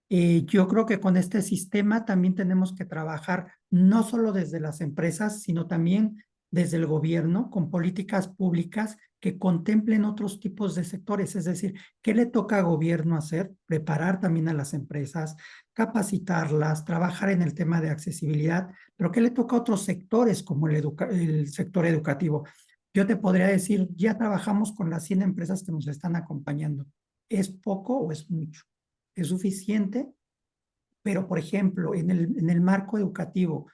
Yo creo que con este sistema también tenemos que trabajar no solo desde las empresas, sino también desde el gobierno, con políticas públicas que contemplen otros tipos de sectores. Es decir, ¿qué le toca al gobierno hacer? Preparar también a las empresas, capacitarlas, trabajar en el tema de accesibilidad, pero ¿qué le toca a otros sectores como el sector educativo? Yo te podría decir, ya trabajamos con las 100 empresas que nos están acompañando. ¿Es poco o es mucho? ¿Es suficiente? Pero, por ejemplo, en el marco educativo,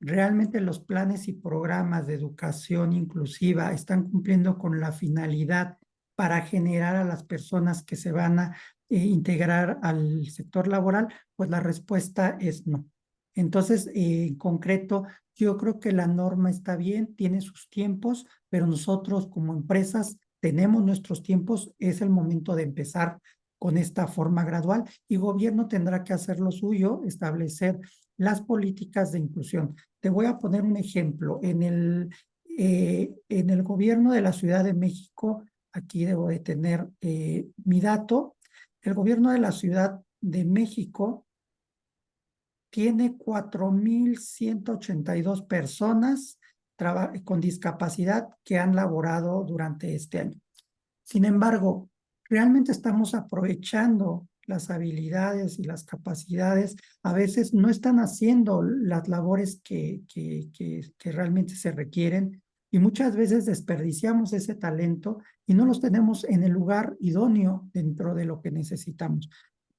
¿realmente los planes y programas de educación inclusiva están cumpliendo con la finalidad para generar a las personas que se van a integrar al sector laboral? Pues la respuesta es no. Entonces, en concreto, yo creo que la norma está bien, tiene sus tiempos, pero nosotros como empresas tenemos nuestros tiempos, es el momento de empezar con esta forma gradual y gobierno tendrá que hacer lo suyo, establecer las políticas de inclusión. Te voy a poner un ejemplo. En el gobierno de la Ciudad de México, aquí debo de tener mi dato, el gobierno de la Ciudad de México tiene 4,182 personas con discapacidad que han laborado durante este año. Sin embargo, realmente estamos aprovechando las habilidades y las capacidades. A veces no están haciendo las labores que realmente se requieren y muchas veces desperdiciamos ese talento y no los tenemos en el lugar idóneo dentro de lo que necesitamos.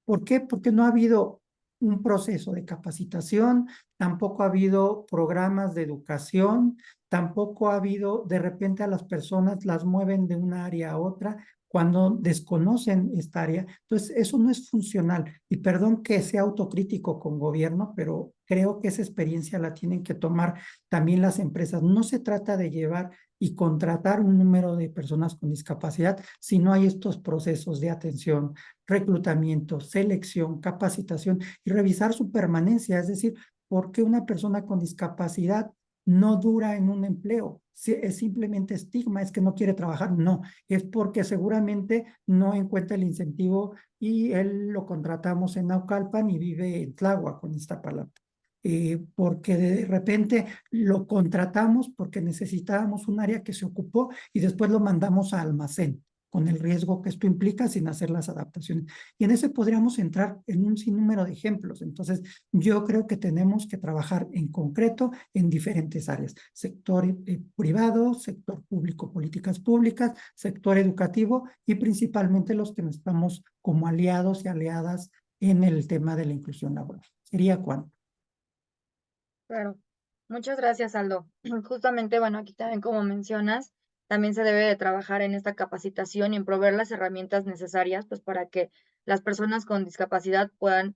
¿Por qué? Porque no ha habido un proceso de capacitación, tampoco ha habido programas de educación, tampoco ha habido, de repente a las personas las mueven de una área a otra cuando desconocen esta área. Entonces, eso no es funcional. Y perdón que sea autocrítico con gobierno, pero creo que esa experiencia la tienen que tomar también las empresas. No se trata de llevar y contratar un número de personas con discapacidad si no hay estos procesos de atención, reclutamiento, selección, capacitación y revisar su permanencia, es decir, ¿por qué una persona con discapacidad no dura en un empleo? Si es simplemente estigma, es que no quiere trabajar, no, es porque seguramente no encuentra el incentivo y él lo contratamos en Naucalpan y vive en Tláhuac con esta palabra. Porque de repente lo contratamos porque necesitábamos un área que se ocupó y después lo mandamos a almacén con el riesgo que esto implica sin hacer las adaptaciones. Y en ese podríamos entrar en un sinnúmero de ejemplos. Entonces, yo creo que tenemos que trabajar en concreto en diferentes áreas. Sector privado, sector público, políticas públicas, sector educativo y principalmente los que estamos como aliados y aliadas en el tema de la inclusión laboral. ¿Sería cuánto? Claro. Muchas gracias, Aldo. Justamente, bueno, aquí también como mencionas, también se debe de trabajar en esta capacitación y en proveer las herramientas necesarias, pues para que las personas con discapacidad puedan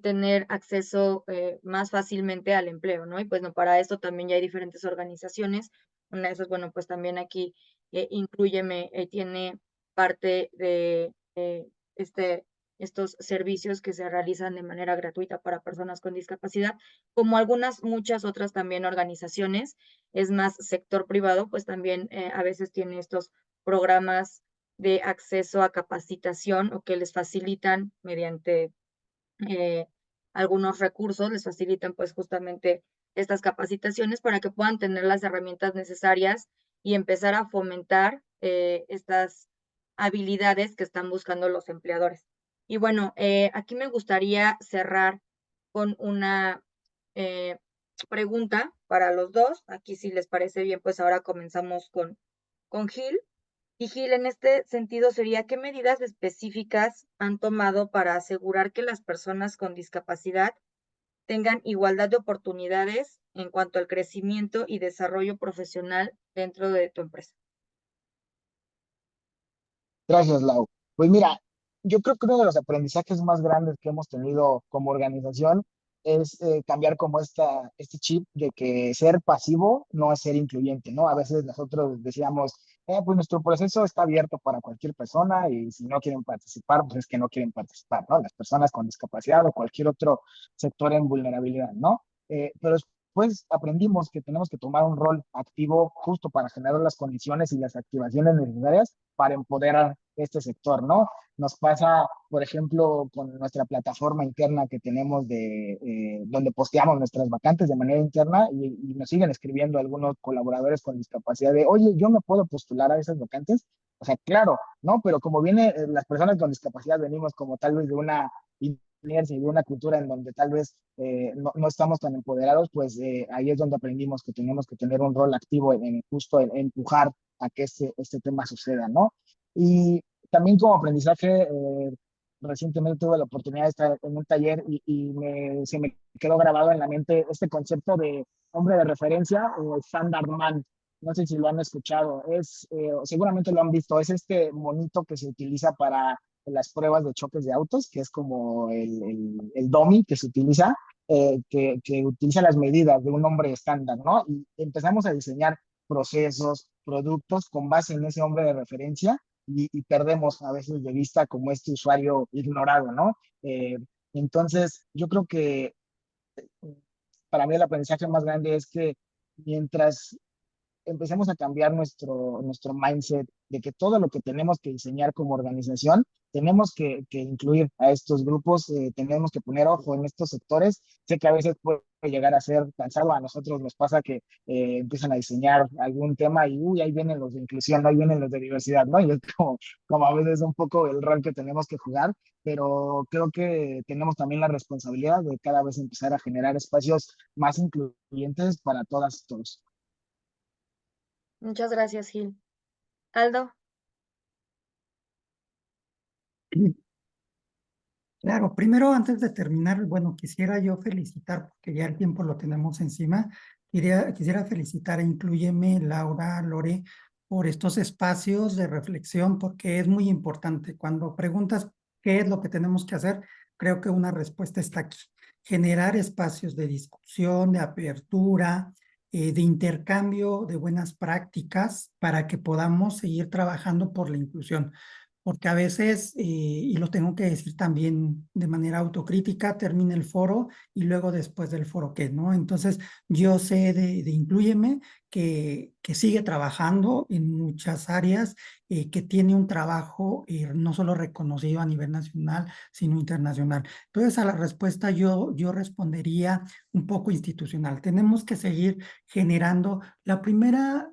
tener acceso más fácilmente al empleo, ¿no? Y pues no, para esto también ya hay diferentes organizaciones. Una de esas, bueno, pues también aquí Inclúyeme, tiene parte de este, estos servicios que se realizan de manera gratuita para personas con discapacidad, como muchas otras también organizaciones, es más sector privado, pues también a veces tiene estos programas de acceso a capacitación o que les facilitan mediante eh, algunos recursos, les facilitan pues justamente estas capacitaciones para que puedan tener las herramientas necesarias y empezar a fomentar estas habilidades que están buscando los empleadores. Y bueno, aquí me gustaría cerrar con una eh, pregunta para los dos. Aquí si les parece bien, pues ahora comenzamos con Gil. Y Gil, en este sentido sería, ¿qué medidas específicas han tomado para asegurar que las personas con discapacidad tengan igualdad de oportunidades en cuanto al crecimiento y desarrollo profesional dentro de tu empresa? Gracias, Lau. Pues mira, yo creo que uno de los aprendizajes más grandes que hemos tenido como organización es cambiar como este chip de que ser pasivo no es ser incluyente, ¿no? A veces nosotros decíamos, Pues nuestro proceso está abierto para cualquier persona y si no quieren participar, pues es que no quieren participar, ¿no? Las personas con discapacidad o cualquier otro sector en vulnerabilidad, ¿no? Pero después aprendimos que tenemos que tomar un rol activo justo para generar las condiciones y las activaciones necesarias para empoderar este sector, ¿no? Nos pasa, por ejemplo, con nuestra plataforma interna que tenemos donde posteamos nuestras vacantes de manera interna y nos siguen escribiendo algunos colaboradores con discapacidad de, oye, yo me puedo postular a esas vacantes. O sea, claro, ¿no? Pero como viene, las personas con discapacidad venimos como tal vez de una inercia y de una cultura en donde tal vez no estamos tan empoderados, pues ahí es donde aprendimos que tenemos que tener un rol activo en justo en empujar a que este tema suceda, ¿no? Y también como aprendizaje, recientemente tuve la oportunidad de estar en un taller se me quedó grabado en la mente este concepto de hombre de referencia o standard man. No sé si lo han escuchado, seguramente lo han visto, es este monito que se utiliza para las pruebas de choques de autos, que es como el dummy que se utiliza, que utiliza las medidas de un hombre estándar, ¿no? Y empezamos a diseñar procesos, productos con base en ese hombre de referencia y perdemos a veces de vista como este usuario ignorado, ¿no? Eh, entonces, yo creo que para mí el aprendizaje más grande es que mientras empecemos a cambiar nuestro mindset de que todo lo que tenemos que diseñar como organización, tenemos que incluir a estos grupos, tenemos que poner ojo en estos sectores. Sé que a veces puede llegar a ser cansado, a nosotros nos pasa que empiezan a diseñar algún tema y uy, ahí vienen los de inclusión, ahí vienen los de diversidad, ¿no? Y es como a veces un poco el rol que tenemos que jugar, pero creo que tenemos también la responsabilidad de cada vez empezar a generar espacios más incluyentes para todas y todos. Muchas gracias, Gil. Aldo, Claro, primero antes de terminar, bueno, quisiera yo felicitar, porque ya el tiempo lo tenemos encima, quisiera felicitar a Inclúyeme, Laura, Lore, por estos espacios de reflexión, porque es muy importante. Cuando preguntas qué es lo que tenemos que hacer, creo que una respuesta está aquí. Generar espacios de discusión, de apertura, de intercambio de buenas prácticas para que podamos seguir trabajando por la inclusión porque a veces, y lo tengo que decir también de manera autocrítica, termina el foro y luego después del foro, ¿qué? ¿No? Entonces, yo sé de Inclúyeme que sigue trabajando en muchas áreas, que tiene un trabajo no solo reconocido a nivel nacional, sino internacional. Entonces, a la respuesta yo respondería un poco institucional. Tenemos que seguir generando la primera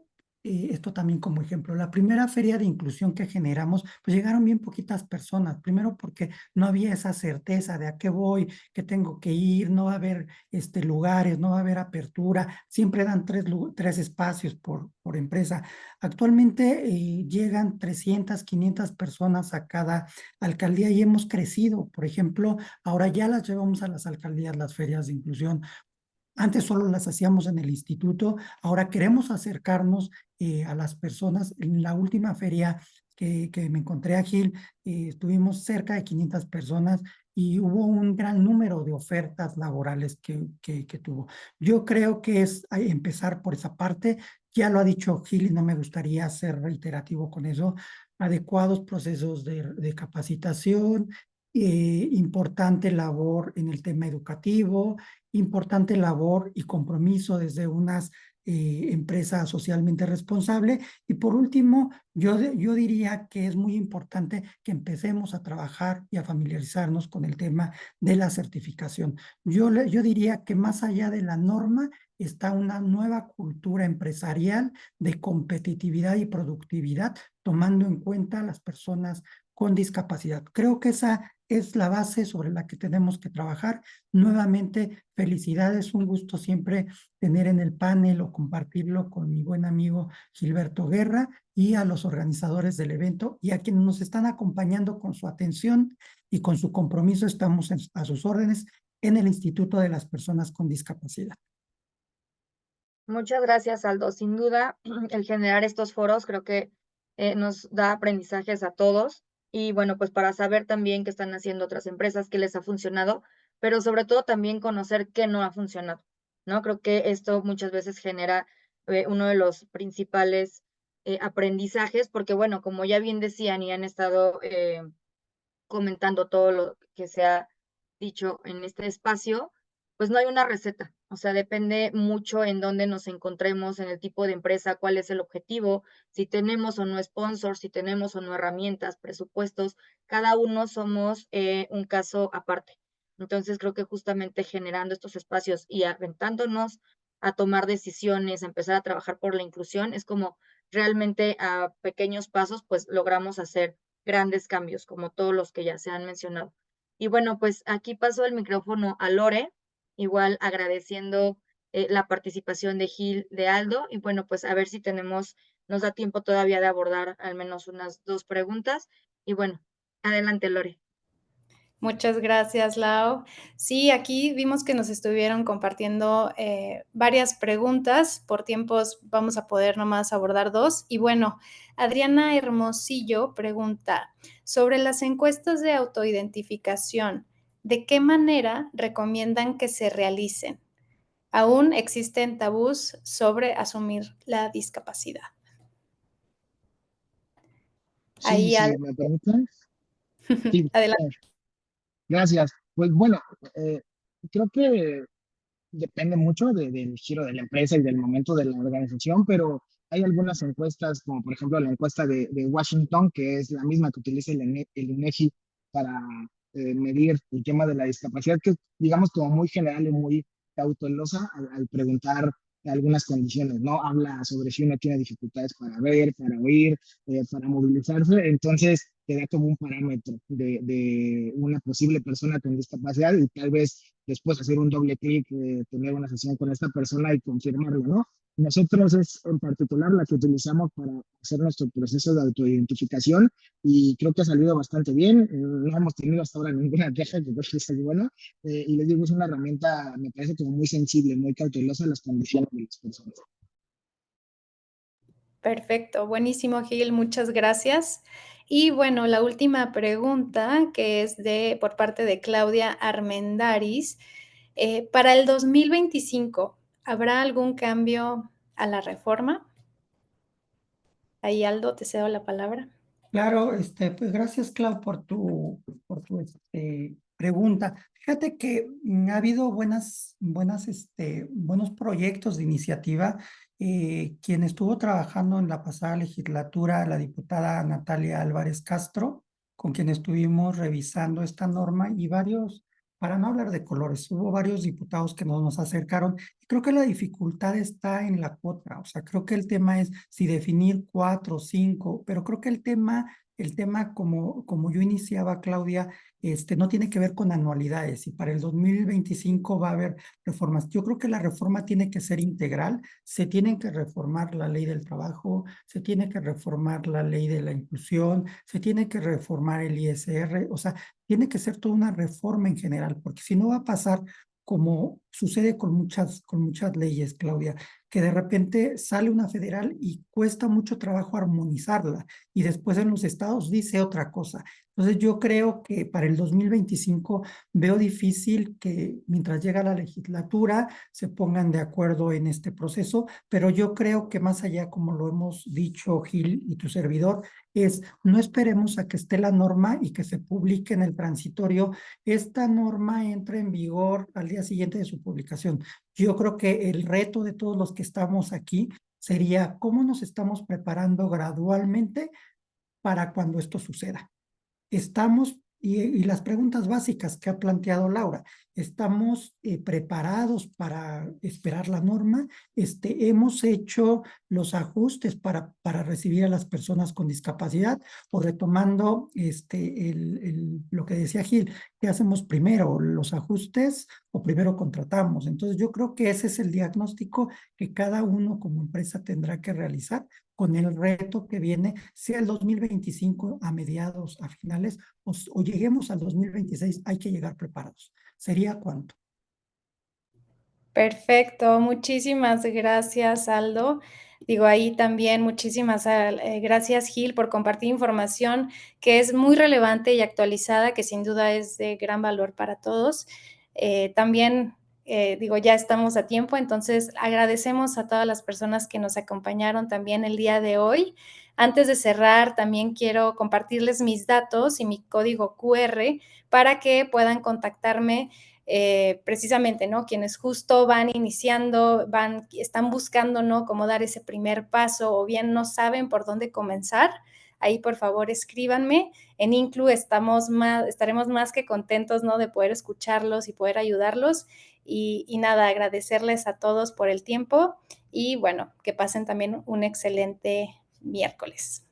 esto también como ejemplo, la primera feria de inclusión que generamos, pues llegaron bien poquitas personas, primero porque no había esa certeza de a qué voy, qué tengo que ir, no va a haber lugares, no va a haber apertura, siempre dan tres espacios por empresa. Actualmente llegan 300, 500 personas a cada alcaldía y hemos crecido, por ejemplo, ahora ya las llevamos a las alcaldías, las ferias de inclusión, antes solo las hacíamos en el instituto, ahora queremos acercarnos a las personas. En la última feria que me encontré a Gil, estuvimos cerca de 500 personas y hubo un gran número de ofertas laborales que tuvo. Yo creo que es empezar por esa parte, ya lo ha dicho Gil y no me gustaría ser reiterativo con eso, adecuados procesos de capacitación, importante labor en el tema educativo, importante labor y compromiso desde unas empresas socialmente responsables. Y por último, yo diría que es muy importante que empecemos a trabajar y a familiarizarnos con el tema de la certificación. Yo diría que más allá de la norma está una nueva cultura empresarial de competitividad y productividad, tomando en cuenta a las personas con discapacidad. Creo que esa es la base sobre la que tenemos que trabajar. Nuevamente, felicidades, un gusto siempre tener en el panel o compartirlo con mi buen amigo Gilberto Guerra y a los organizadores del evento y a quienes nos están acompañando con su atención y con su compromiso. Estamos a sus órdenes en el Instituto de las Personas con Discapacidad. muchas gracias, Aldo. Sin duda, el generar estos foros creo que nos da aprendizajes a todos y bueno, pues para saber también qué están haciendo otras empresas, qué les ha funcionado, pero sobre todo también conocer qué no ha funcionado, ¿no? Creo que esto muchas veces genera uno de los principales aprendizajes, porque bueno, como ya bien decían y han estado comentando todo lo que se ha dicho en este espacio, pues no hay una receta, o sea, depende mucho en dónde nos encontremos, en el tipo de empresa, cuál es el objetivo, si tenemos o no sponsors, si tenemos o no herramientas, presupuestos, cada uno somos un caso aparte. Entonces creo que justamente generando estos espacios y aventándonos a tomar decisiones, a empezar a trabajar por la inclusión, es como realmente a pequeños pasos, pues logramos hacer grandes cambios, como todos los que ya se han mencionado. Y bueno, pues aquí paso el micrófono a Lore, igual agradeciendo la participación de Gil, de Aldo, y bueno, pues a ver si nos da tiempo todavía de abordar al menos unas 2 preguntas. Y bueno, adelante, Lore. Muchas gracias, Lau. Sí, aquí vimos que nos estuvieron compartiendo varias preguntas. Por tiempos vamos a poder nomás abordar 2. Y bueno, Adriana Hermosillo pregunta sobre las encuestas de autoidentificación. ¿De qué manera recomiendan que se realicen? Aún existen tabús sobre asumir la discapacidad. Sí, Ahí, sí, ¿me permiten? Sí, adelante. gracias. Pues bueno, eh, creo que depende mucho del giro de la empresa y del momento de la organización, pero hay algunas encuestas, como por ejemplo la encuesta de Washington, que es la misma que utiliza el INEGI para medir el tema de la discapacidad, que es, digamos, como muy general y muy cautelosa al preguntar algunas condiciones, ¿no? Habla sobre si uno tiene dificultades para ver, para oír, para movilizarse, entonces te da como un parámetro de una posible persona con discapacidad y tal vez después hacer un doble clic, tener una sesión con esta persona y confirmarlo, ¿no? Nosotros es en particular la que utilizamos para hacer nuestro proceso de autoidentificación y creo que ha salido bastante bien. No hemos tenido hasta ahora ninguna queja, que creo que es bueno. Y les digo, es una herramienta, me parece como muy sensible, muy cautelosa a las condiciones de las personas. Perfecto, buenísimo, Gil, muchas gracias. Y bueno, la última pregunta, que es por parte de Claudia Armendaris. Para el 2025, ¿habrá algún cambio a la reforma? Ahí, Aldo, te cedo la palabra. Claro, pues gracias, Clau, por tu pregunta. Fíjate que ha habido buenos proyectos de iniciativa. Quien estuvo trabajando en la pasada legislatura, la diputada Natalia Álvarez Castro, con quien estuvimos revisando esta norma y para no hablar de colores, hubo varios diputados que nos acercaron. Y creo que la dificultad está en la cuota, o sea, creo que el tema es si definir 4 o 5, pero creo que el tema como yo iniciaba, Claudia, no tiene que ver con anualidades y para el 2025 va a haber reformas. Yo creo que la reforma tiene que ser integral, se tiene que reformar la ley del trabajo, se tiene que reformar la ley de la inclusión, se tiene que reformar el ISR, o sea, tiene que ser toda una reforma en general, porque si no va a pasar como sucede con muchas leyes, Claudia, que de repente sale una federal y cuesta mucho trabajo armonizarla y después en los estados dice otra cosa. Entonces yo creo que para el 2025 veo difícil que mientras llega la legislatura se pongan de acuerdo en este proceso, pero yo creo que más allá, como lo hemos dicho Gil y tu servidor, no esperemos a que esté la norma y que se publique en el transitorio. Esta norma entra en vigor al día siguiente de su publicación. Yo creo que el reto de todos los que estamos aquí sería cómo nos estamos preparando gradualmente para cuando esto suceda. Y las preguntas básicas que ha planteado Laura, ¿estamos preparados para esperar la norma? ¿Hemos hecho los ajustes para recibir a las personas con discapacidad? O retomando lo que decía Gil, ¿qué hacemos primero? ¿Los ajustes o primero contratamos? Entonces yo creo que ese es el diagnóstico que cada uno como empresa tendrá que realizar con el reto que viene, sea el 2025 a mediados, a finales, o lleguemos al 2026, hay que llegar preparados. ¿Sería cuánto? Perfecto, muchísimas gracias, Aldo. Digo, ahí también muchísimas gracias, Gil, por compartir información que es muy relevante y actualizada, que sin duda es de gran valor para todos. También digo, ya estamos a tiempo, entonces agradecemos a todas las personas que nos acompañaron también el día de hoy. Antes de cerrar, también quiero compartirles mis datos y mi código QR para que puedan contactarme precisamente, ¿no? Quienes justo van iniciando, están buscando, ¿no? Cómo dar ese primer paso o bien no saben por dónde comenzar. Ahí, por favor, escríbanme. En Inclu estaremos más que contentos, ¿no? De poder escucharlos y poder ayudarlos. Y nada, agradecerles a todos por el tiempo y bueno, que pasen también un excelente miércoles.